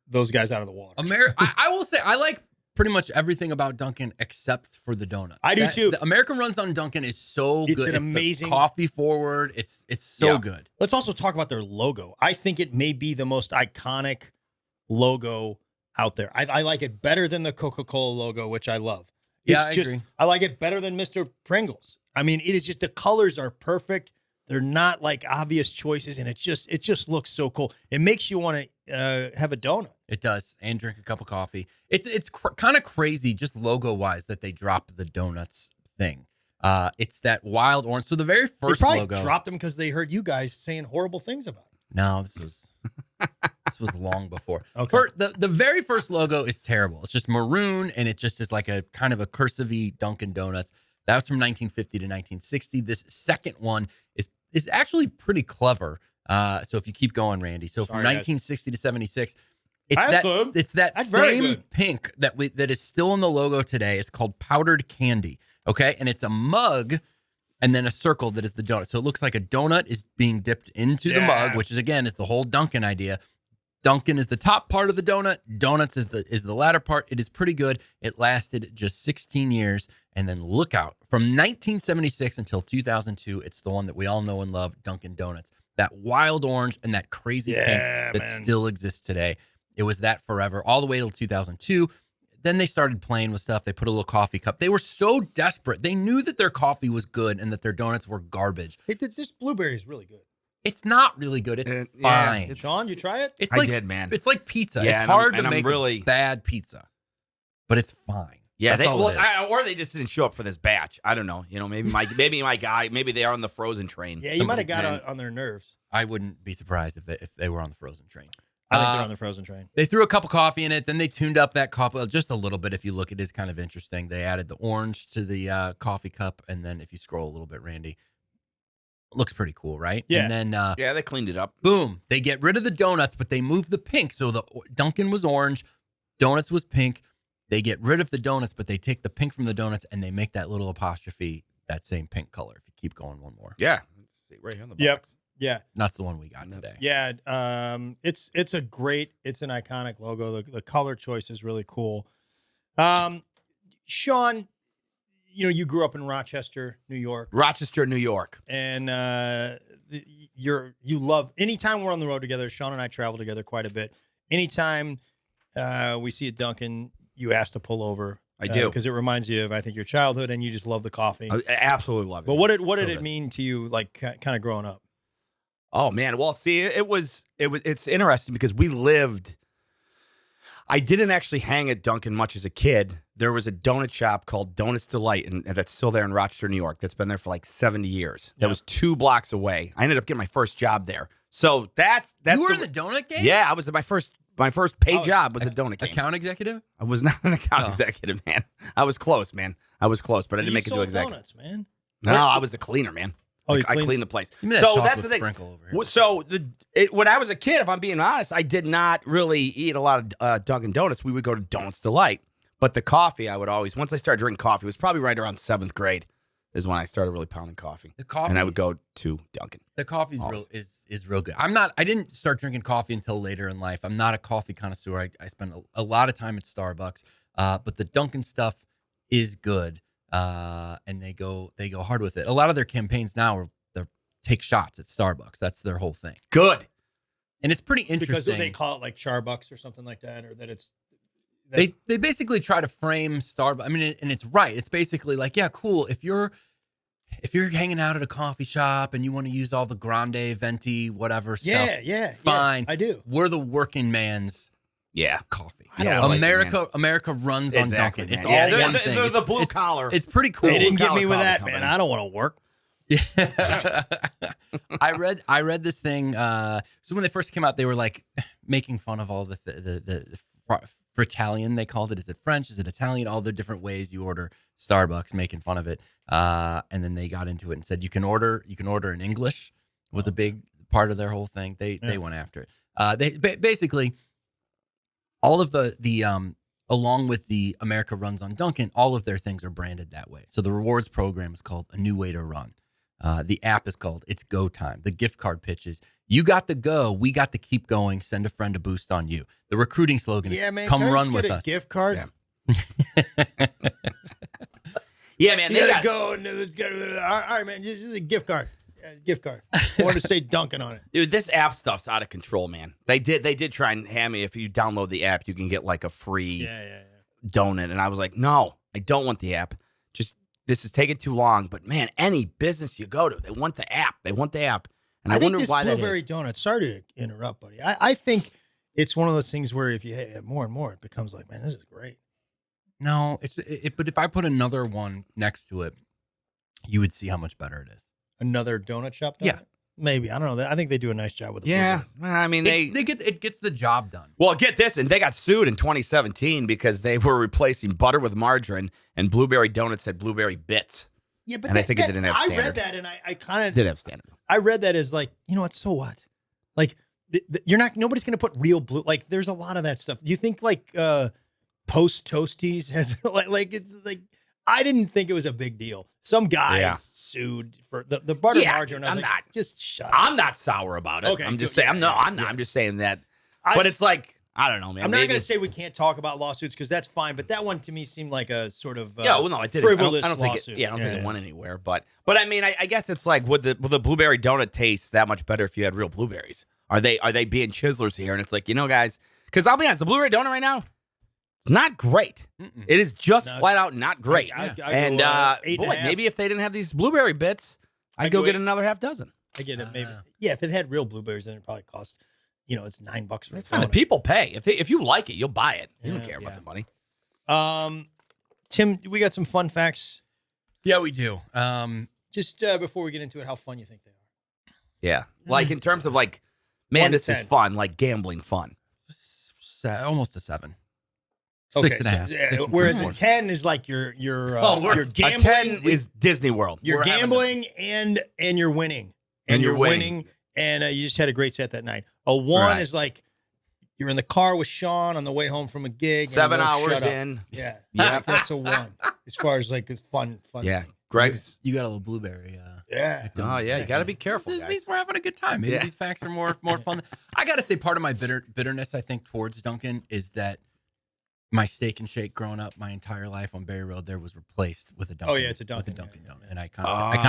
those guys out of the water.
I will say I like pretty much everything about Dunkin' except for the donuts.
I do too.
The American Runs on Dunkin' is so
It's
good.
an amazing-
the coffee forward. It's so
Yeah.
good.
Let's also talk about their logo. I think it may be the most iconic logo out there. I like it better than the Coca-Cola logo, which I love.
Yeah, I agree.
I like it better than Mr. Pringles. I mean, it is just the colors are perfect. They're not like obvious choices, and it just looks so cool. It makes you want to have a donut.
It does, and drink a cup of coffee. It's kind of crazy, just logo wise, that they dropped the donuts thing. It's that wild orange. So the very first
They probably
logo
dropped them because they heard you guys saying horrible things about it.
No, this was long before.
Okay.
The very first logo is terrible. It's just maroon, and it just is like a kind of a cursive-y Dunkin' Donuts. That was from 1950 to 1960. This second one is actually pretty clever. So if you keep going, Randy. So from
Sorry, guys.
1960 to 76,
That's good.
it's that
That's very
same
good.
pink that is still in the logo today. It's called powdered candy. Okay, and it's a mug. And then a circle that is the donut. So it looks like a donut is being dipped into the mug, which is again is the whole Dunkin' idea. Dunkin' is the top part of the donut. Donuts is the latter part. It is pretty good. It lasted just 16 years. And then look out. From 1976 until 2002, it's the one that we all know and love, Dunkin' Donuts. That wild orange and that crazy pink that
man.
still exists today. It was that forever, all the way till 2002. Then they started playing with stuff. They put a little coffee cup. They were so desperate. They knew that their coffee was good and that their donuts were garbage.
This blueberry is really good.
It's not really good. It's
Yeah,
fine.
Sean, you try it?
It's
I
like
did, man.
It's like pizza.
Yeah,
it's
and I'm-
hard
and
to
I'm
make
really-
bad pizza, but it's fine.
Yeah,
That's all it is.
or they just didn't show up for this batch. I don't know. You know, maybe my guy, maybe they are on the frozen train.
Yeah, you might have got
Man.
on their nerves.
I wouldn't be surprised if they were on the frozen train.
I think they're on the frozen train.
They threw a cup of coffee in it. Then they tuned up that coffee just a little bit. If you look, it is kind of interesting. They added the orange to the coffee cup. And then if you scroll a little bit, Randy, it looks pretty cool, right?
Yeah.
And then
Yeah, they cleaned it up.
boom, they get rid of the donuts, but they move the pink. So the Dunkin' was orange, donuts was pink. They get rid of the donuts, but they take the pink from the donuts and they make that little apostrophe that same pink color. If you keep going one more.
Yeah. See, right here on the box.
Yep. Yeah.
That's the one we got today.
Yeah. It's an iconic logo. The color choice is really cool. Sean, you grew up in Rochester, New York.
Rochester, New York.
And you love, anytime we're on the road together, Sean and I travel together quite a bit. Anytime we see a Dunkin', you ask to pull over.
I do.
Because it reminds you of, I think, your childhood, and you just love the coffee.
I absolutely love it.
But what did it
good.
mean to you, like, kind of growing up?
Oh man, well, see, it's interesting because I didn't actually hang at Dunkin' much as a kid. There was a donut shop called Donuts Delight, and that's still there in Rochester, New York. That's been there for like 70 years. That was 2 blocks away. I ended up getting my first job there. So that's
You were in the donut game?
Yeah, I was my first paid job was a donut game.
Account executive?
I was not an account executive, man. I was close, man. I was close, but I didn't make it to
sold
executive.
donuts, man.
No, I was a cleaner, man.
Oh,
I cleaned the place.
Give me that
So that's
chocolate
the thing.
sprinkle over here.
So when I was a kid, if I'm being honest, I did not really eat a lot of Dunkin' Donuts. We would go to Donuts Delight. But the coffee, I would always, once I started drinking coffee, it was probably right around 7th grade is when I started really pounding coffee.
The coffee,
And I would go to Dunkin'.
The coffee's is real good. I didn't start drinking coffee until later in life. I'm not a coffee connoisseur. I spend a lot of time at Starbucks. But the Dunkin' stuff is good. And they go hard with it. A lot of their campaigns now are they take shots at Starbucks. That's their whole thing.
Good.
And it's pretty interesting.
Because they call it like Charbucks or something like that, or that it's...
They basically try to frame Starbucks. I mean, and it's right. It's basically like, yeah, cool. If you're hanging out at a coffee shop and you want to use all the grande, venti, whatever stuff, fine.
Yeah, I do.
We're the working man's coffee.
Yeah,
America runs on Dunkin'. It's all
they're
one thing.
They're the blue collar.
It's pretty cool.
They didn't get me with that,
company.
man. I don't want to work.
I read this thing. So when they first came out, they were like making fun of all the Fritalian, they called it. Is it French? Is it Italian? All the different ways you order Starbucks, making fun of it. And then they got into it and said you can order in English. Was a big part of their whole thing. They went after it. They basically all of the along with the America Runs on Dunkin', all of their things are branded that way. So the rewards program is called A New Way to Run. The app is called It's Go Time. The gift card pitches, you got the go, we got the keep going, send a friend to boost on you. The recruiting slogan is come run with us.
Gift card?
Yeah, man.
They gotta go and let's get all right, man. This is a gift card. Gift card. I want to say Dunkin' on it.
Dude, this app stuff's out of control, man. They did try and hand me, if you download the app, you can get like a free donut. And I was like, no, I don't want the app. Just, this is taking too long. But man, any business you go to, they want the app. They want the app. And I wonder why that is.
Blueberry donut, sorry to interrupt, buddy. I think it's one of those things where if you have more and more, it becomes like, man, this is great.
No, but if I put another one next to it, you would see how much better it is.
Another donut shop?
Yeah.
Maybe. I don't know. I think they do a nice job with the
Yeah.
blueberry.
Well, I mean,
it gets the job done.
Well, get this, and they got sued in 2017 because they were replacing butter with margarine, and Blueberry Donuts had blueberry bits.
Yeah, but
and I think it didn't have standard.
I read that, and I kind of
didn't have standard.
I read that as like, you know what? So what? Like, nobody's gonna put real blue. Like, there's a lot of that stuff. Do you think like Post Toasties has like it's like? I didn't think it was a big deal. Some guy sued for the butter margarine. I'm not just shut up.
I'm not sour about it.
Okay,
I'm just saying. I'm not. I'm just saying that. But it's like, I don't know, man.
I'm not going to say we can't talk about lawsuits because that's fine. But that one to me seemed like a sort of
it didn't.
frivolous
I don't
lawsuit.
think it, I don't think it went anywhere. But I mean, I guess it's like, would the blueberry donut taste that much better if you had real blueberries? Are they being chiselers here? And it's like, guys, because I'll be honest, the blueberry donut right now, it's not great.
Mm-mm.
It is just flat out not great.
And
maybe if they didn't have these blueberry bits, I'd go get another half dozen.
I get it. Maybe. Yeah, if it had real blueberries, then it probably cost, it's $9 for
That's
a
fine. The
donut.
people pay. If you like it, you'll buy it. You don't care about the money.
Tim, we got some fun facts.
Yeah, we do.
Just before we get into it, how fun you think they are?
Yeah. Like in terms of like, man, this is fun, like gambling fun.
almost a 7.
Okay,
6.5.
so, yeah,
6 and
whereas
three
a
quarters.
10 is like you're
A
gambling.
10 is Disney World.
You're
We're having
gambling and you're winning.
And
you're
you're
winning. And you just had a great set that night. A 1
Right.
is like you're in the car with Sean on the way home from a gig.
7
and
hours
shut up.
in.
Yeah.
Yep.
That's a 1. As far as like it's fun.
Yeah.
thing.
Greg's.
You got a little blueberry.
Yeah.
Oh, yeah. You got to be careful,
This
guys.
means we're having a good time. Maybe
Yeah.
these facts are more fun. I got to say, part of my bitterness, I think, towards Dunkin' is that my Steak and Shake growing up my entire life on Berry Road there was replaced with a Dunkin'.
Oh, yeah, it's a Dunkin',
With a Dunkin'
yeah,
Donut. And I kind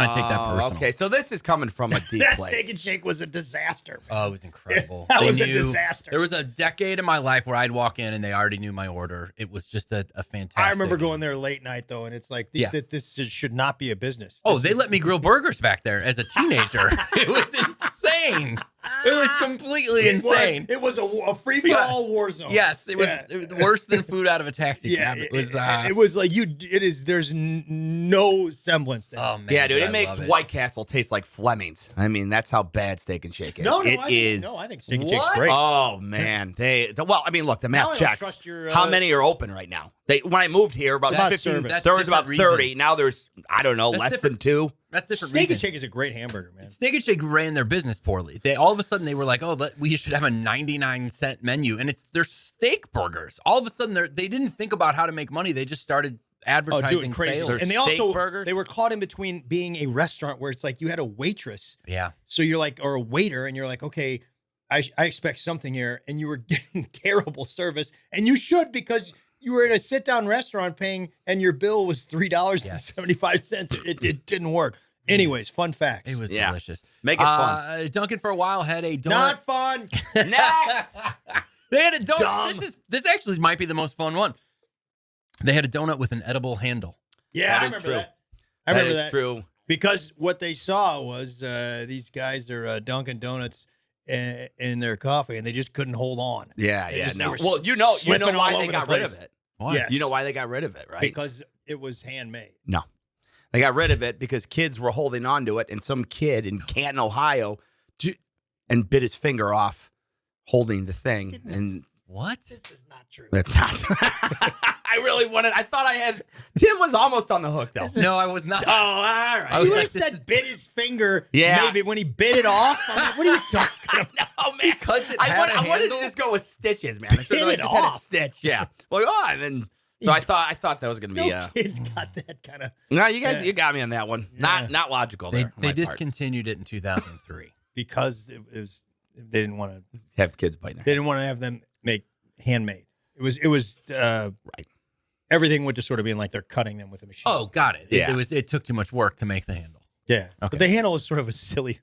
of take that
Oh,
personal.
Okay, so this is coming from a deep
That
place.
Steak and Shake was a disaster.
Oh, it was incredible.
That
They
was a
knew-
disaster.
There was a decade in my life where I'd walk in and they already knew my order. It was just a fantastic.
I remember going there late night though, and it's like
Yeah.
this should not be a business.
Oh,
This
they
is-
let me grill burgers back there as a teenager. It was insane. It was completely insane.
It was a free for all war zone.
Yes, it was,
Yeah.
it was worse than food out of a taxi
Yeah,
cab. It was.
it was like you. It is. There's no semblance. To
Oh man,
Yeah, dude,
but
it
I
makes
love it.
White Castle taste like Fleming's. I mean, that's how bad Steak and Shake is.
no,
It
I
is.
Think, no, I think Steak and Shake's
What?
great.
Oh man, well, I mean, look, the
Now I
math
don't
checks.
trust your,
How many are open right now? When I moved here, about
It's about
15,
service.
there was
That's
about
different
30.
reasons.
Now there's, I don't know,
That's
less
different.
than 2.
That's different.
Steak and
reasons.
Shake is a great hamburger, man.
Steak and Shake ran their business poorly. They all of a sudden they were like, "Oh, we should have a 99-cent menu," and they're steak burgers. All of a sudden they didn't think about how to make money. They just started advertising
doing crazy.
sales.
There's
And they
steak
also
burgers?
they were caught in between being a restaurant where it's like you had a waitress,
Yeah,
so you're like, or a waiter, and you're like, okay, I expect something here, and you were getting terrible service, and you should because you were in a sit down restaurant paying, and your bill was $3.75. It didn't work. Anyways, fun facts.
it was
Yeah.
delicious.
Make it fun.
Dunkin' for a while had a donut.
Not fun.
Next.
They had a donut.
Dumb.
This actually might be the most fun one. They had a donut with an edible handle.
Yeah,
That
I
is
remember
true.
that. I remember
That
that
is true.
because what they saw was these guys are Dunkin' Donuts in their coffee, and they just couldn't hold on.
Yeah,
They
yeah.
just- they
No.
were
Well, you know
slipping all
why
over
they
the
got rid of
place.
it.
What?
Yes.
You know why they got rid of it, right?
Because it was handmade.
No. They got rid of it because kids were holding on to it, and some kid in Canton, Ohio, and bit his finger off holding the thing. And
What?
This is not true.
that's not. I really wanted. I thought I had. Tim was almost on the hook, though.
No, I was not.
Oh, all right.
I
You
was
would
like,
have
this
said
is-
bit his finger.
Yeah.
Maybe when he bit it off. I'm like, what are you talking about?
Oh man,
Because it
I
had
wanted,
a
I wanted to
handle?
just go with stitches, man. I should have
Hit it
just had a
off.
stitch. Yeah. Well, and then so I thought that was gonna be.
No kid's got that kind of
No, you guys,
Yeah.
you got me on that one.
Yeah.
Not logical.
They
There, on my part.
discontinued it in 2003.
because it was they didn't want to
have kids biting
they
their.
didn't want to have them make handmade. It was
Right.
everything would just sort of be like they're cutting them with a machine.
Oh, got it.
Yeah.
It took too much work to make the handle.
yeah.
Okay.
But the handle was sort of a silly.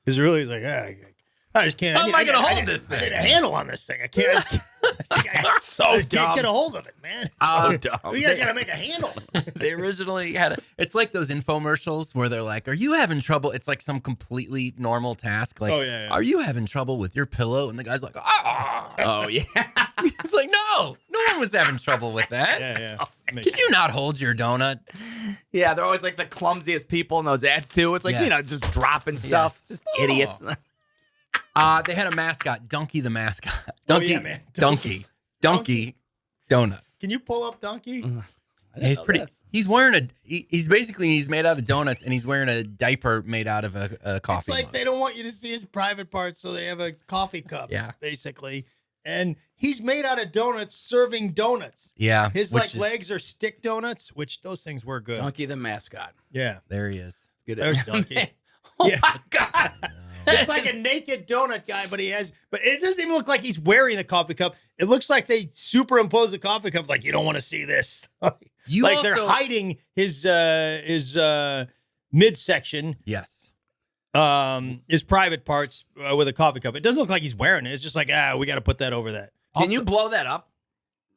It's really was like I just can't.
How am I gonna hold this
I
thing?
need a handle on this thing. I can't.
So
I can't
dumb.
get a hold of it, man.
So dumb.
You guys got to make a handle.
They originally had it's like those infomercials where they're like, "Are you having trouble?" It's like some completely normal task. Like,
Oh, yeah, yeah.
"Are you having trouble with your pillow?" And the guy's like, "Ah!"
Oh yeah.
He's like, "No one was having trouble with that.
Yeah.
Can you not hold your donut?"
Yeah, they're always like the clumsiest people in those ads too. It's like
Yes.
just dropping stuff,
Yes.
just idiots.
They had a mascot, Dunkie the mascot.
Oh,
Dunkie,
yeah, man.
Dunkie donut.
Can you pull up Donkey?
Yeah, he's pretty. He's wearing he's made out of donuts, and he's wearing a diaper made out of a coffee
It's like
mug.
they don't want you to see his private parts, so they have a coffee cup.
Yeah.
Basically. And he's made out of donuts serving donuts.
Yeah,
His
which is-
legs are stick donuts, which those things were good.
Donkey the mascot.
Yeah.
There he is.
Good.
There's Donkey.
Oh
Yeah.
my god.
It's like a naked donut guy, but it doesn't even look like he's wearing the coffee cup. It looks like they superimpose the coffee cup, like you don't want to see this.
You
like they're
also-
hiding his midsection,
Yes.
his private parts with a coffee cup. It doesn't look like he's wearing it. It's just like, we got to put that over that.
Can you blow that up?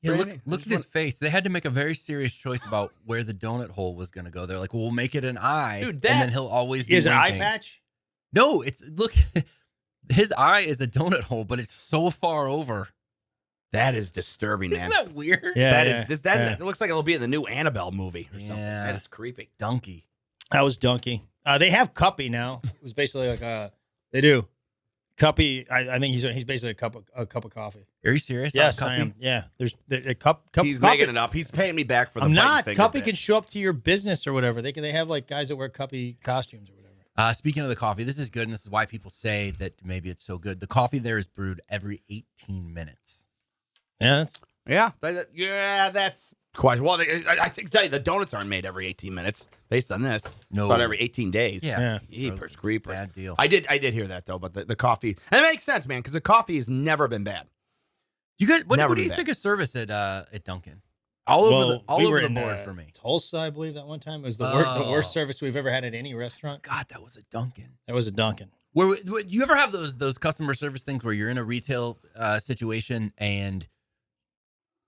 Yeah,
Randy?
look at his face. They had to make a very serious choice about where the donut hole was going to go. They're like, well, we'll make it an eye,
Dude,
and
that-
then he'll always be
Is it an eye
winking.
patch?
No, look. His eye is a donut hole, but it's so far over.
That is disturbing, man.
Isn't that weird?
Yeah.
It looks like it'll be in the new Annabelle movie or something.
Yeah.
That is creepy.
Dunkie.
That was Dunky. They have Cuppy now. It was basically like they do. Cuppy, I think he's basically a cup of coffee.
Are you serious?
Yes,
Cuppy?
I am. Yeah, there's the cup.
He's
Cuppy-
making it up. He's paying me back for the
I'm not.
finger
Cuppy
bit.
can show up to your business or whatever. They have like guys that wear Cuppy costumes or whatever.
Speaking of the coffee, this is good, and this is why people say that maybe it's so good. The coffee there is brewed every 18 minutes.
Yeah,
That's quite well. I think tell you the donuts aren't made every 18 minutes based on this.
No.
About every 18 days.
Yeah.
Jeepers creepers.
Bad deal.
I did hear that though, but the coffee, and it makes sense, man, because the coffee has never been bad.
You guys, what
Never
do you
been
think of service at Dunkin? All over the board for me.
Tulsa, I believe that one time it was the
Oh.
worst service we've ever had at any restaurant.
God, that was a Dunkin.
That was a Dunkin'.
Where you ever have those customer service things where you're in a retail situation and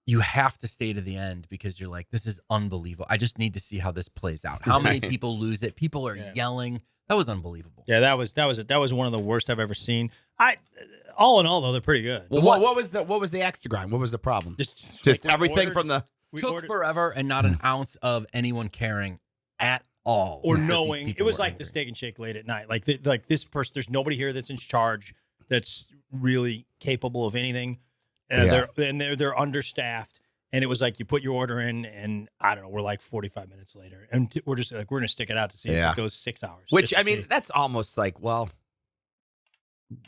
you have to stay to the end because you're like, this is unbelievable. I just need to see how this plays out. How many people lose it? People are yelling. That was unbelievable.
Yeah, that was one of the worst I've ever seen. All in all though, they're pretty good.
Well, what was the extra grind? What was the problem?
Just
Just
like,
everything
ordered-
from the.
we
Took
ordered-
forever and not an ounce of anyone caring at all.
or
that these
knowing
people
it was
were
like the
angry.
Steak and Shake late at night. Like this person, there's nobody here that's in charge that's really capable of anything.
Yeah.
They're understaffed. And it was like you put your order in, and I don't know, we're like 45 minutes later, and we're just like we're gonna stick it out to see if it goes 6 hours.
Which
just to
I mean,
see.
that's almost like, well,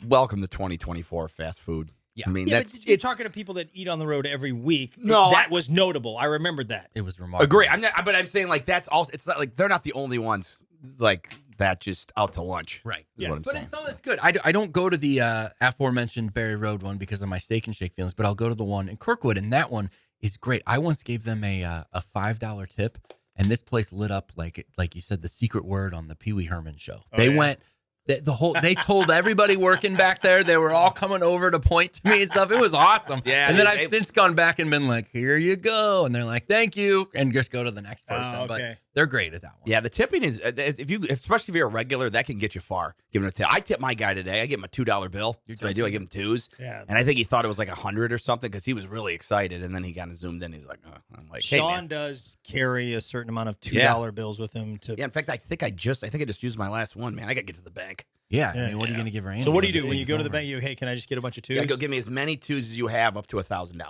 welcome to 2024 fast food.
Yeah.
I mean,
Yeah,
that's
but you're
it's-
talking to people that eat on the road every week.
No,
that was notable. I remembered that.
It was remarkable.
Agree. But I'm saying like that's also. It's not like they're not the only ones like that just out to lunch.
Right.
Is what I'm
But
saying.
it's something that's good. I don't go to the aforementioned Berry Road one because of my Steak and Shake feelings, but I'll go to the one in Kirkwood, and that one is great. I once gave them a $5 tip, and this place lit up like you said, the secret word on the Pee Wee Herman show. They went. They told everybody working back there. They were all coming over to point to me and stuff. It was awesome.
Yeah,
And then
dude,
I've since gone back and been like, "Here you go," and they're like, "Thank you," and just go to the next person.
Oh, okay.
But they're great at that one.
Yeah, the tipping is especially if you're a regular, that can get you far. Giving a tip. I tipped my guy today. I give him a $2 bill. That's what I do. I give him twos.
Yeah.
And I think he thought it was like 100 or something because he was really excited. And then he kind of zoomed in. He's like, oh. I'm like, hey,
Sean
man.
does carry a certain amount of $2 bills with him to.
Yeah, in fact, I think I just used my last one, man. I got to get to the bank.
Yeah. I mean, what are you going to give Randy?
So what do you do
This
when you
thing's
go to the
over.
bank? You hey, can I just get a bunch of twos?
Yeah, go give me as many twos as you have up to $1,000.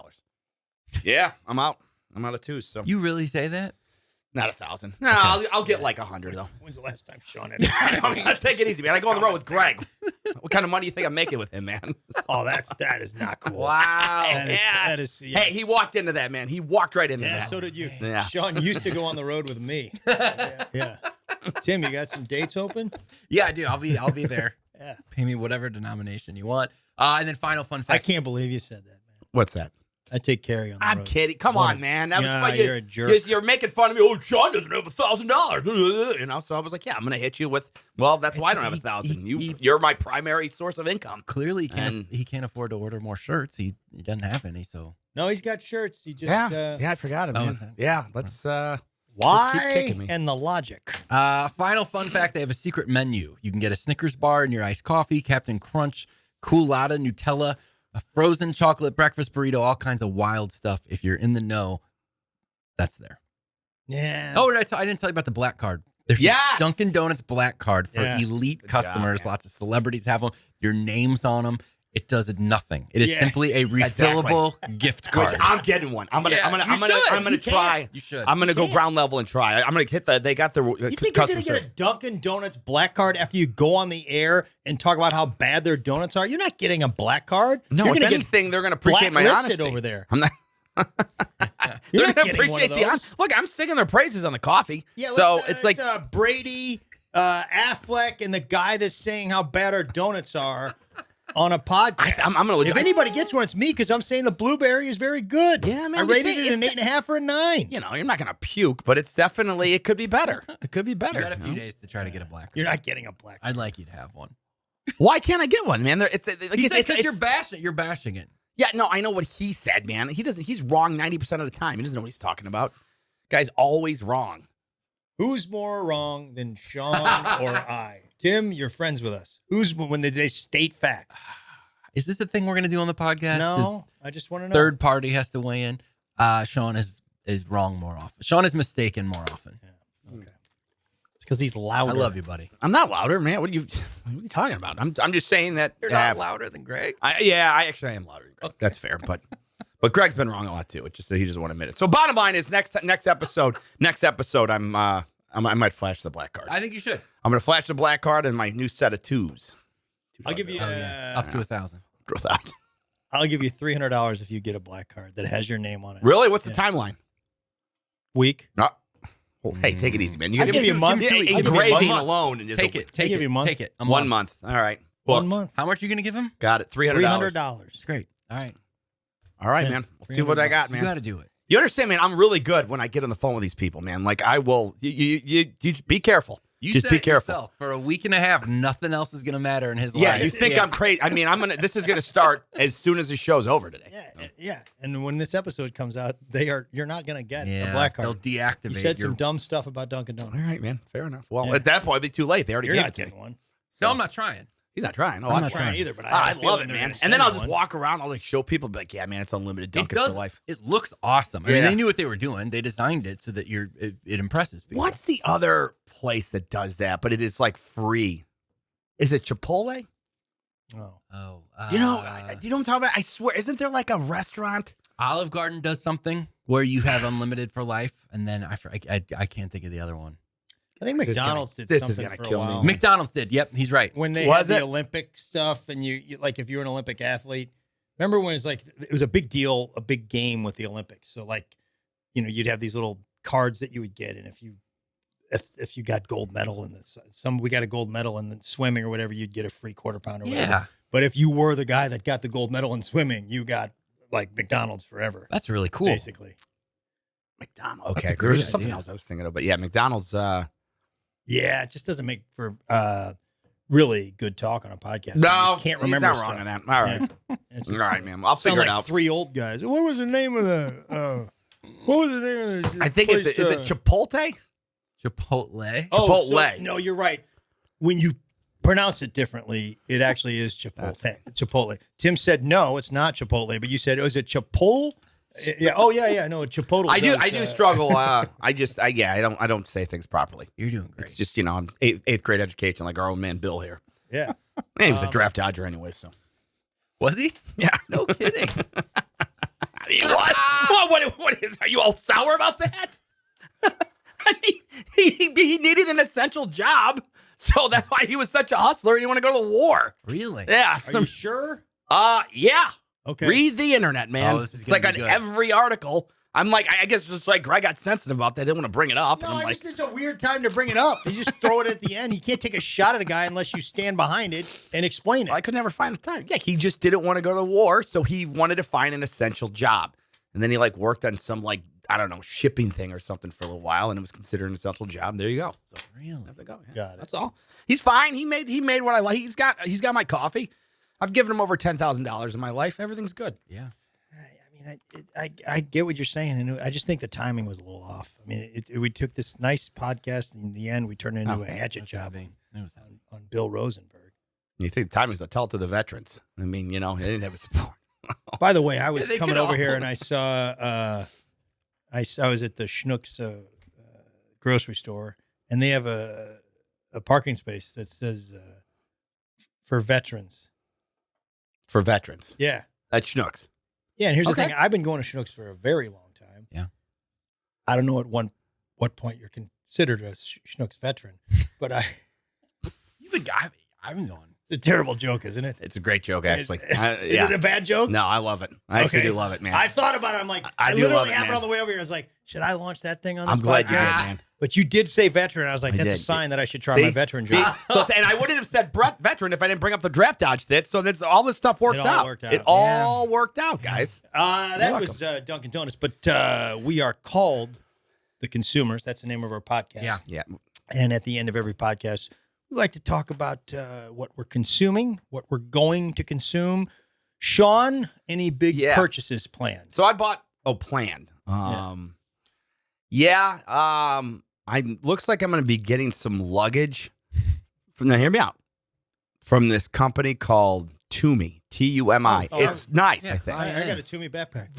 Yeah, I'm out. I'm out of twos. So
You really say that?
not 1,000. No, I'll get like 100 though.
When's the last time Sean had?
I mean, let's take it easy, man. I go on the road with Greg. What kind of money do you think I'm making with him, man?
Oh, that is not cool.
Wow.
That is. Yeah.
Hey, he walked into that, man. He walked right into
Yeah,
that.
so did you.
Yeah.
Sean used to go on the road with me. Yeah. Tim, you got some dates open?
Yeah, I do. I'll be there.
Yeah.
Pay me whatever denomination you want. And then final fun
I
fact.
can't believe you said that, man.
What's that?
I take Carrie on the
I'm
road.
kidding. Come on, man. That was
Yeah,
fun.
you're a jerk.
You're making fun of me. Oh, Sean doesn't have $1,000. You know, so I was like, yeah, I'm gonna hit you with. Well, that's why I don't have 1,000. You're my primary source of income.
Clearly,
And-
he can't afford to order more shirts. He doesn't have any. So
No, he's got shirts. He just
I forgot it.
Oh,
Man.
is that-
Yeah, let's.
why
Just keep kicking me.
and the logic.
final fun fact: they have a secret menu. You can get a Snickers bar in your iced coffee, Captain Crunch, Coolada, Nutella, a frozen chocolate breakfast burrito, all kinds of wild stuff. If you're in the know, that's there.
Yeah.
Oh, I didn't tell you about the Black Card. There's this
Yes!
Dunkin' Donuts Black Card for
Yeah.
elite
Good job,
customers.
man.
Lots of celebrities have them. Your name's on them. It does nothing. It is
Yeah.
simply a refillable gift
Which
card.
I'm getting one. I'm gonna.
Yeah,
I'm gonna.
you
I'm gonna.
should.
I'm gonna
You can.
try.
You should.
I'm gonna go
can't.
ground level and try. I'm gonna hit the. They got the.
You think you're going to get a Dunkin' Donuts black card after you go on the air and talk about how bad their donuts are? You're not getting a black card.
No,
you're
if
gonna
anything, they're gonna appreciate my
blacklisted
honesty
over there.
I'm not.
You're
They're
not
gonna
getting one of
appreciate the.
those.
Look, I'm singing their praises on the coffee.
Yeah,
so it's like.
Brady, Affleck, and the guy that's saying how bad our donuts are on a podcast.
I'm gonna look.
If anybody gets one, it's me because I'm saying the blueberry is very good.
Yeah, man,
I
you
rated
see,
it an
it's
8.5 or a 9.
You know, you're not gonna puke, but it's definitely. It could be better. It could be better.
You got a
you
few
know?
days to try to get a Black Card.
You're not getting a black card.
I'd like you to have one.
Why can't I get one, man? It's like
He said
it's,
because you're
it's,
bashing. You're bashing it.
Yeah, no, I know what he said, man. He doesn't. He's wrong 90% of the time. He doesn't know what he's talking about. Guy's always wrong.
Who's more wrong than Sean or I? Tim, you're friends with us. Who's when they state facts?
Is this the thing we're going to do on the podcast?
No, I just want to know.
Third party has to weigh in. Sean is wrong more often. Sean is mistaken more often.
Okay. It's because he's louder.
I love you, buddy.
I'm not louder, man. What are you talking about? I'm just saying that.
You're not louder than Greg.
I actually am louder than Greg.
Okay.
That's fair, but Greg's been wrong a lot too. It's just that he doesn't want to admit it. So bottom line is next episode, I might flash the black card.
I think you should.
I'm gonna flash the black card and my new set of twos.
I'll give you
Up to 1,000.
I'll give you $300 if you get a black card that has your name on it.
Really? What's the timeline?
Week.
No. Well, hey, take it easy, man.
I'll give you a month.
Engraving alone. And
Take it.
give you a month.
Take it.
1 month. All right.
1 month.
How much are you going to give him?
Got it. $300.
It's great. All right.
All right, man. Let's see what I got, man.
You got to do it.
You understand, man? I'm really good when I get on the phone with these people, man. Like I will. You be careful.
You
just
said
be
it
careful.
yourself. For a week and a half, nothing else is going to matter in his
Yeah,
life.
you think I'm crazy? I mean, This is gonna start as soon as the show's over today.
Yeah. And when this episode comes out, you're not gonna get a
Yeah,
black
they'll
card.
deactivate
He said
your...
some dumb stuff about Dunkin'
All
Donuts.
right, man. Fair enough. Well,
Yeah.
at that point, it'd be too late. They already
You're
gave
not
it to me.
getting one.
No, I'm not trying.
He's not trying. Oh,
I'm
I'm
not
trying.
Trying either, but
I
have a
love
feeling
it,
they're
man.
gonna
And then
send
I'll
you
just
one.
walk around. I'll like show people, be like, yeah, man, it's unlimited
It
Dunkin'
does.
for life.
It looks awesome. I mean,
Yeah.
they knew what they were doing. They designed it so that it impresses people.
What's the other place that does that, but it is like free? Is it Chipotle?
Oh.
Oh,
You know what I'm talking about? I swear, isn't there like a restaurant?
Olive Garden does something where you have unlimited for life, and then I can't think of the other one.
I think
This is
McDonald's
gonna-
did
this is
something
gonna
for a
kill me.
while.
McDonald's did. Yep, he's right.
When they
Was
had
it?
the Olympic stuff, and you like if you were an Olympic athlete, remember when it was a big deal, a big game with the Olympics. So like, you'd have these little cards that you would get, and if you got gold medal in this, we got a gold medal in the swimming or whatever, you'd get a free quarter pound or whatever.
Yeah,
But if you were the guy that got the gold medal in swimming, you got like McDonald's forever,
that's really cool.
basically.
McDonald's.
That's
Okay,
a
there was
great
something
idea.
else I was thinking of, but yeah, McDonald's.
Yeah, it just doesn't make for really good talk on a podcast. You
No,
just can't remember.
he's not wrong on that. All right,
It's
all
just-
right, man. I'll
Sound
figure it
like
out.
three old guys. What was the name of the? What was the name of the?
I think is it Chipotle?
Chipotle.
Chipotle.
No, you're right. When you pronounce it differently, it actually is Chipotle. Chipotle. Tim said no, it's not Chipotle, but you said, "Oh, is it Chipotle?" Yeah. Oh, yeah. No, Chipotle.
I do
does,
struggle. I don't say things properly.
You're doing great.
It's just I'm eighth grade education, like our own man Bill here.
Yeah.
And he was a draft dodger anyway, so
Was he?
yeah.
No kidding.
I mean, what is? Are you all sour about that? I mean, he needed an essential job, so that's why he was such a hustler. He didn't want to go to the war.
Really?
Yeah.
Are you sure?
Yeah.
Okay.
Read the internet, man.
Oh, this is
It's
gonna
like on
be good.
every article. I'm like, I guess just like Greg got sensitive about that. I didn't want to bring it up.
No,
and I'm like,
it's a weird time to bring it up. You just throw it at the end. You can't take a shot at a guy unless you stand behind it and explain it.
I could never find the time. Yeah, he just didn't want to go to the war, so he wanted to find an essential job. And then he like worked on some like, I don't know, shipping thing or something for a little while, and it was considered an essential job. There you go. So
Really?
have to go. Yeah,
Got it.
That's all. He's fine. He made what I like. He's got my coffee. I've given him over $10,000 in my life. Everything's good.
Yeah.
I get what you're saying, and I just think the timing was a little off. I mean, we took this nice podcast, and in the end, we turned it into a hatchet job
It was
on Bill Rosenberg.
You think the timing's a tell it to the veterans? I mean, they didn't have a support.
By the way, I was
they
coming
could
over here,
all-
and I saw I was at the Schnucks grocery store, and they have a parking space that says for veterans.
For veterans
Yeah.
at Schnucks.
Yeah, and here's
Okay.
the thing. I've been going to Schnucks for a very long time.
Yeah.
I don't know at what point you're considered a Schnucks veteran, but
I've been going.
it's a terrible joke, isn't it?
It's a great joke, actually.
Is
Yeah.
it a bad joke?
No, I love it. I actually
Okay.
do love it, man.
I thought about it. I'm like,
I
I
do
literally
love it,
happened
man.
on the way over here. I was like, should I launch that thing on this
I'm glad you
podcast?
did, man.
But you did say veteran. I was like,
I
that's a
did.
sign that I should try
See?
my veteran
See?
joke.
So, and I wouldn't have said veteran if I didn't bring up the draft dodge fit. So that's all this stuff works
It all
out.
worked out.
It all worked out, guys.
That
You're
was Dunkin' Donuts, but we are called The Consumers. That's the name of our podcast.
Yeah.
Yeah.
And at the end of every podcast, we like to talk about what we're consuming, what we're going to consume. Sean, any big
Yeah.
purchases planned?
So I bought planned. Looks like I'm going to be getting some luggage from. Now, hear me out. From this company called Toomey, Tumi.
Oh,
It's nice,
yeah,
I think.
I got a Toomey backpack.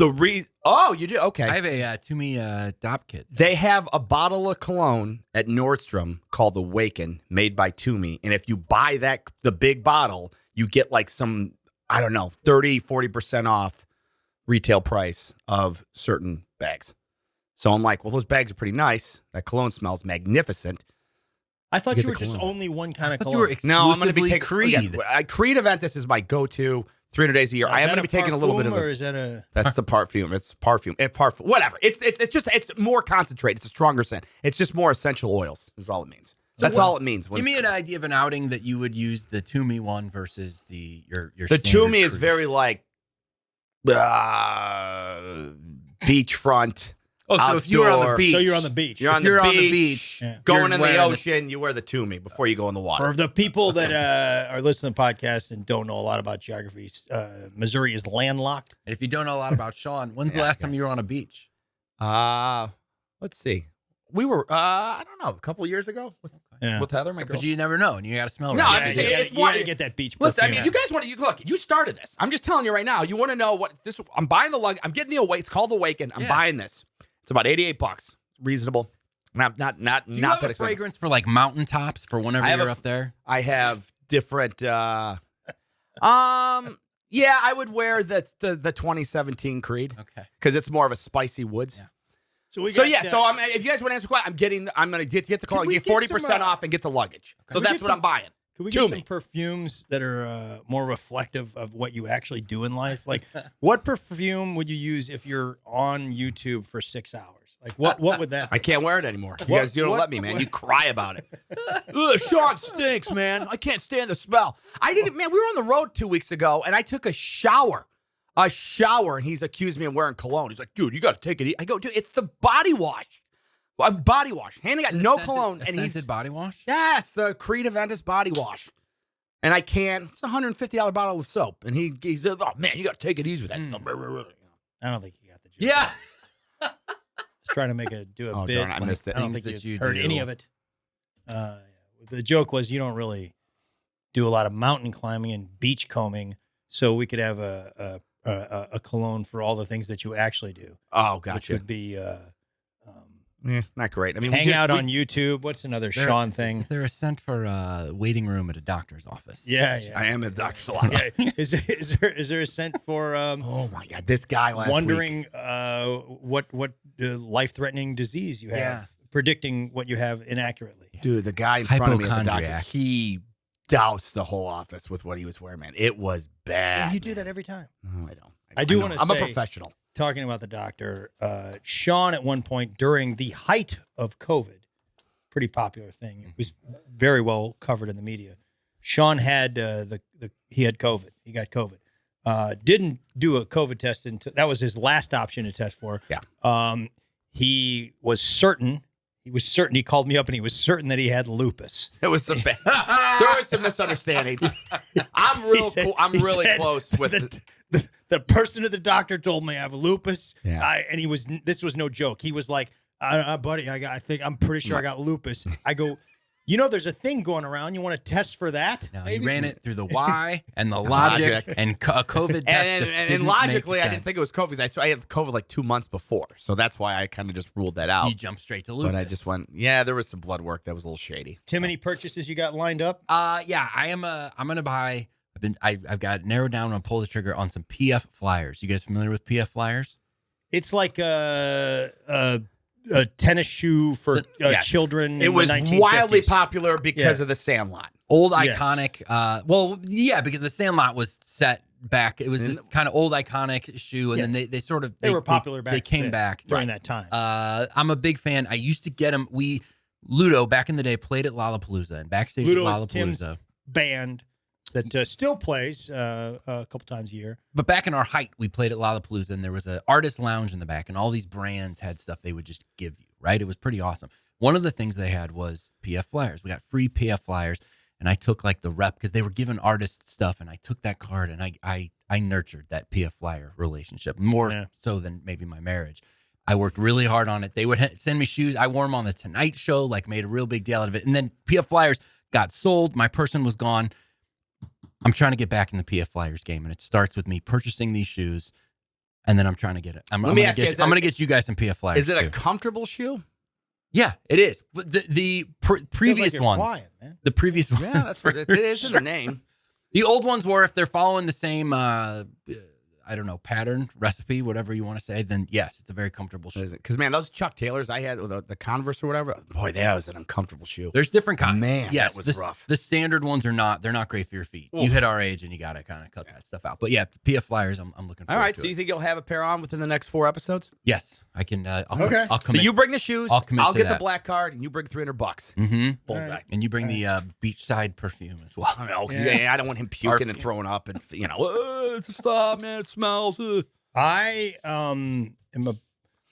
You do? Okay.
I have a Toomey Dop kit.
They have a bottle of cologne at Nordstrom called Awaken, made by Toomey. And if you buy the big bottle, you get like some, I don't know, 30, 40% off retail price of certain bags. So I'm like, well, those bags are pretty nice. That cologne smells magnificent.
I thought
Get
you
the
were just
cologne.
only one kind of
I thought
cologne.
you were
No, I'm going to be
exclusively
taking
Creed.
Creed event. This is my go-to 300 days a year.
Is
I am
that
going to be taking a little bit of
parfum,
it.
or is that a?
That's the perfume. It's perfume. Whatever. It's more concentrated. It's a stronger scent. It's just more essential oils. Is all it means. That's all it means.
Give me an idea of an outing that you would use the Toomey one versus your
The
standard
Toomey is
Creed.
very like beachfront.
Oh, so if you're on the
outdoor.
beach,
So you're on the beach.
You're on
if you're
the
on the
beach,
beach,
Yeah.
going
you're
in the
wearing
ocean, you wear the Toomey before you go in the water.
For the people that are listening to the podcast and don't know a lot about geography, Missouri is landlocked.
And if you don't know a lot about Sean, when's the last time you were on a beach?
Let's see. We were, I don't know, a couple of years ago with Heather, my girl.
Because you never know, and you got to smell.
No,
right.
I'm just
you
saying,
gotta-
it's
you
what-
gotta get that beach.
Listen, I
perfume.
mean, you guys want to look. You started this. I'm just telling you right now. You want to know what this? I'm buying the lug. I'm getting the Awake. It's called Awaken. I'm buying this. It's about $88. Reasonable. Not
Do you
that
have a
expensive.
fragrance for like mountaintops for whenever
I have
you're
a-
up there?
I have different. Yeah, I would wear the 2017 Creed
Okay.
because it's more of a spicy woods.
Yeah.
So
So if you guys want to answer the question, I'm gonna get the call.
we
Get
get
40%
some,
off and get the luggage.
Can
So
we
that's
get
what
some-
I'm buying.
Can we
To
get some
me.
perfumes that are more reflective of what you actually do in life? Like, what perfume would you use if you're on YouTube for 6 hours? Like, what would that?
I can't wear it anymore. You guys, you don't let me, man. You cry about it. Ugh, Sean stinks, man. I can't stand the smell. I didn't, man. We were on the road 2 weeks ago, and I took a shower, and he's accused me of wearing cologne. He's like, dude, you got to take it easy. I go, dude, it's the body wash. Body wash. Handy got no cologne,
A
and
scented
he's
body wash.
yes, the Creed Aventus body wash. And I can't. It's a $150 bottle of soap, and he's oh man, you got to take it easy with that stuff.
I don't think you got the joke.
Yeah.
Just trying to do a
Oh,
bit.
darn, I missed it.
I don't
Things
think
that
you
you
heard
do.
any of it. The joke was you don't really do a lot of mountain climbing and beach combing, so we could have a cologne for all the things that you actually do,
Oh,
which
gotcha.
would be
Not great. I mean,
hang out on YouTube. What's another
Is there-
Sean thing?
Is there a scent for waiting room at a doctor's office?
Yeah,
I
yeah.
am a doctor's a lot.
Yeah. Is there a scent for
Oh my god, this guy last week.
wondering what life threatening disease you have,
Yeah.
predicting what you have inaccurately?
Dude, the guy in front of me at the doctor,
Hypochondriac.
he doused the whole office with what he was wearing, man. It was bad.
Yeah, you do that every time.
No, I don't.
I do
know.
wanna
I'm a
say-
professional.
Talking about the doctor, Sean at one point during the height of COVID, pretty popular thing. It was very well covered in the media. Sean had he had COVID. He got COVID. Didn't do a COVID test until that was his last option to test for.
Yeah.
He was certain. He was certain. He called me up and he was certain that he had lupus.
It was some bad. There was some misunderstandings. I'm real.
He said-
cool. I'm
he
really
said
close with.
the person at the doctor told me I have lupus.
Yeah.
And he was. This was no joke. He was like, buddy, I'm pretty sure I got lupus. I go, there's a thing going around. You want to test for that?
No, he ran it through the why and the logic, and a COVID test
And,
just
and
didn't
logically,
make
I didn't think it was COVID. 'Cause I had COVID like 2 months before, so that's why I kind of just ruled that out.
You jumped straight to lupus.
But I just went, yeah, there was some blood work that was a little shady.
Tim, any purchases you got lined up?
Yeah, I'm gonna buy. I've got narrowed down and pull the trigger on some PF flyers. You guys familiar with PF flyers?
It's like a tennis shoe for
Yes.
children.
It
in
was
the 1950s.
wildly popular because
Yeah.
of the Sandlot.
Old
Yes.
iconic. Because the Sandlot was set back. It was this kind of old iconic shoe, and
Yeah.
then they sort of
They were popular back
They came
then,
back
during that time.
I'm a big fan. I used to get them. Ludo back in the day played at Lollapalooza and backstage
Ludo
at
is Tim's
Lollapalooza.
Band that still plays a couple times a year.
But back in our height, we played at Lollapalooza, and there was an artist lounge in the back, and all these brands had stuff they would just give you, right? It was pretty awesome. One of the things they had was PF flyers. We got free PF flyers, and I took like the rep because they were giving artists stuff, and I took that card, and I nurtured that PF flyer relationship more so than maybe my marriage. I worked really hard on it. They would send me shoes. I wore them on the Tonight Show, like made a real big deal out of it. And then PF flyers got sold. My person was gone. I'm trying to get back in the PF Flyers game, and it starts with me purchasing these shoes, and then I'm trying to get it. I'm going to get you guys some PF Flyers.
Is it
too.
a comfortable shoe?
Yeah, it is. But the previous ones,
flying, man.
the previous ones,
Yeah, that's what it is in the name.
the old ones were if they're following the same, I don't know, pattern, recipe, whatever you want to say, then yes, it's a very comfortable shoe.
Because, man, those Chuck Taylors I had, the Converse or whatever, boy, that was an uncomfortable shoe.
There's different kinds.
Man,
yes,
that was rough.
The standard ones they're not great for your feet.
Oof.
You hit our age and you got to kind of cut that stuff out. But yeah, the PF Flyers, I'm looking forward
All right,
to
so
it.
you think you'll have a pair on within the next 4 episodes?
Yes, I can.
Okay.
I'll
So
commit.
you bring the shoes,
I'll commit to
get the
that.
black card, and you bring $300.
Mm-hmm.
Bullseye.
And you bring the beachside perfume as well.
I know, 'cause, I don't want him puking and throwing up and, it's stop, man, it smells.
I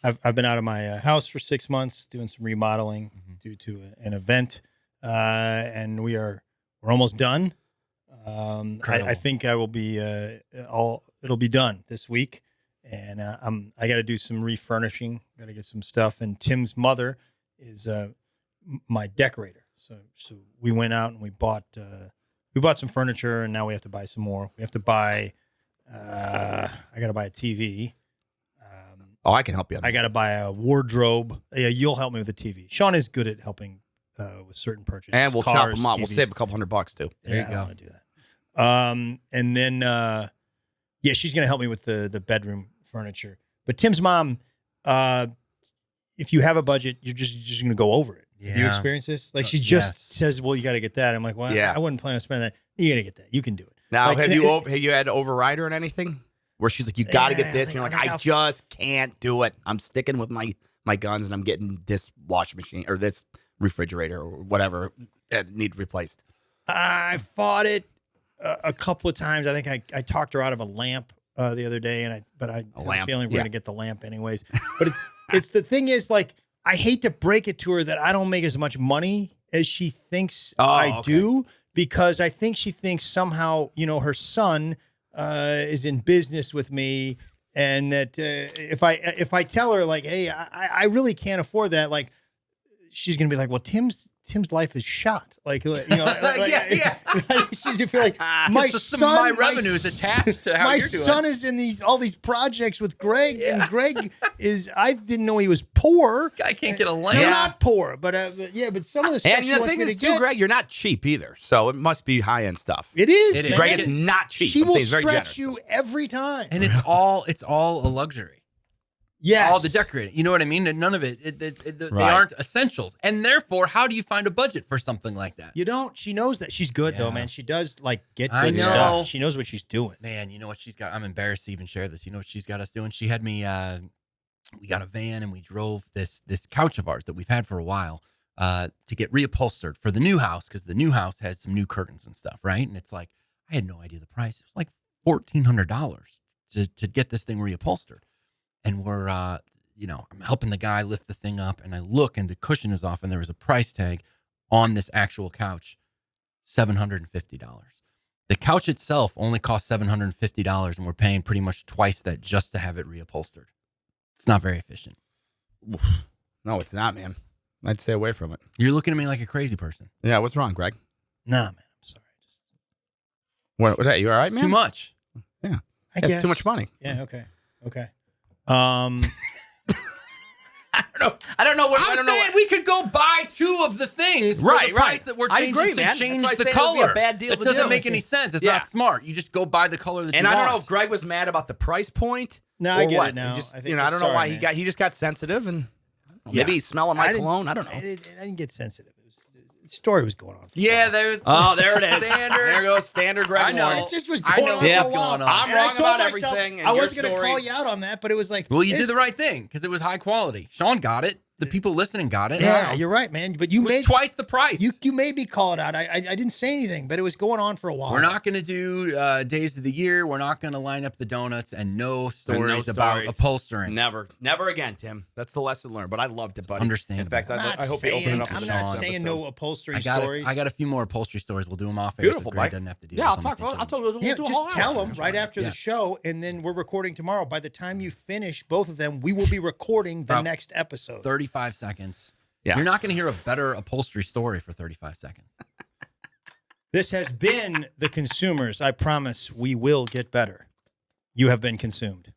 I've been out of my house for 6 months doing some remodeling due to an event, and we're almost done. I think I will be it'll be done this week, and I got to do some refurnishing, got to get some stuff. And Tim's mother is my decorator, so we went out and we bought some furniture, and now we have to buy some more. We have to buy. I got to buy a TV.
I can help you.
I got to buy a wardrobe. Yeah, you'll help me with the TV. Sean is good at helping with certain purchases.
And we'll chop
cars,
them up. We'll
TVs.
save a couple $100 too.
There you
I don't
go.
want to do that. And then, she's going to help me with the bedroom furniture. But Tim's mom, if you have a budget, you're just going to go over it. Have you
Yeah.
experienced this? Like she just
Yes.
says, well, you got to get that. I'm like, well,
Yeah.
I wouldn't plan on spending that. You got to get that. You can do it.
Now,
Like,
have
and
you had to override her on anything? Where she's like, you got to get this. And you're like, I just can't do it. I'm sticking with my guns and I'm getting this washing machine or this refrigerator or whatever that need replaced.
I fought it a couple of times. I think I talked her out of a lamp the other day, I have a
lamp,
feeling we're
yeah.
gonna get the lamp anyways. But it's the thing is, like, I hate to break it to her that I don't make as much money as she thinks I do, because I think she thinks somehow her son is in business with me, and that if I tell her like, hey, I really can't afford that, like, she's gonna be like, well, Tim's life is shot. Like,
Yeah.
She's gonna feel like my
some
son,
of my revenue is attached to how
my
you're doing.
son is in all these projects with Greg, and Greg I didn't know he was poor.
I can't get a
They're
lamp.
not poor, but some of the stuff
And
she
the
wants
thing
me to
is, too,
get,
Greg, you're not cheap either. So it must be high end stuff.
it is.
It is.
man.
Greg is not cheap.
She
I'm
will
saying he's very
stretch
generous.
you every time.
And it's all a luxury.
Yes.
All the decorating. You know what I mean? And none of it, they
Right.
aren't essentials. And therefore, how do you find a budget for something like that?
You don't. She knows that. She's good though,
Yeah.
man. She does like get
I
good
know.
stuff. She knows what she's doing.
Man, you know what she's got? I'm embarrassed to even share this. You know what she's got us doing? She had me, we got a van and we drove this couch of ours that we've had for a while to get reupholstered for the new house, because the new house has some new curtains and stuff, right? And it's like, I had no idea the price. It was like $1,400 to get this thing reupholstered. And we're, I'm helping the guy lift the thing up, and I look and the cushion is off, and there was a price tag on this actual couch, $750. The couch itself only cost $750, and we're paying pretty much twice that just to have it reupholstered. It's not very efficient.
No, it's not, man. I'd stay away from it.
You're looking at me like a crazy person.
Yeah, what's wrong, Greg?
Nah, man. I'm sorry.
What you all right,
It's
man?
too much.
I
That's
guess
too much money.
Yeah. Okay.
I don't know what.
I'm saying we could go buy two of the things for
Right,
the price
right.
that we're
I
changing
agree,
to
man.
change
That's
the
why I say it would be a
color.
bad deal
It
to
doesn't
do.
make any sense. It's
Yeah.
not smart. You just go buy the color that
And
you
I
want.
don't know if Greg was mad about the price point.
No, I
or
get
what.
it now.
He just,
I think
I don't know
sorry,
why
man.
he just got sensitive, and
Yeah.
maybe he's smelling my
didn't-
cologne. I don't know.
I didn't get sensitive. The story was going on. For a
Yeah,
while.
there's
Oh, there it is.
Standard.
There goes standard Greg.
I know.
Warren.
It just was
I
going
know
on.
what's
for a while.
going on.
I'm
And I
wrong
told
about
myself
everything, and
I
your
wasn't going to
story-
call you out on that, but it was like,
Well, you
this-
did the right thing because it was high quality. Sean got it. The people listening got it.
Yeah, you're right, man. But you
It was
made
twice the price.
you made me call it out. I didn't say anything, but it was going on for a while.
We're not going to do days of the year. We're not going to line up the donuts and no stories about
stories.
upholstering.
Never again, Tim. That's the lesson learned. But I loved it, buddy.
Understandable.
In fact,
I'm
I
not
hope you open it up.
I'm
with
not
Sean
saying
episode.
no upholstery
I got
stories.
I got a few more upholstery stories. We'll do them off air.
Beautiful,
so Greg
Mike.
doesn't have to deal
Yeah,
with
I'll
something.
talk. I'll tell you.
Yeah,
We'll do a
just
whole
tell
hour.
them right after
Yeah.
the show, and then we're recording tomorrow. By the time you finish both of them, we will be recording the
About
next episode.
35 seconds.
Yeah.
You're not going to hear a better upholstery story for 35 seconds.
This has been The Consumers. I promise we will get better. You have been consumed.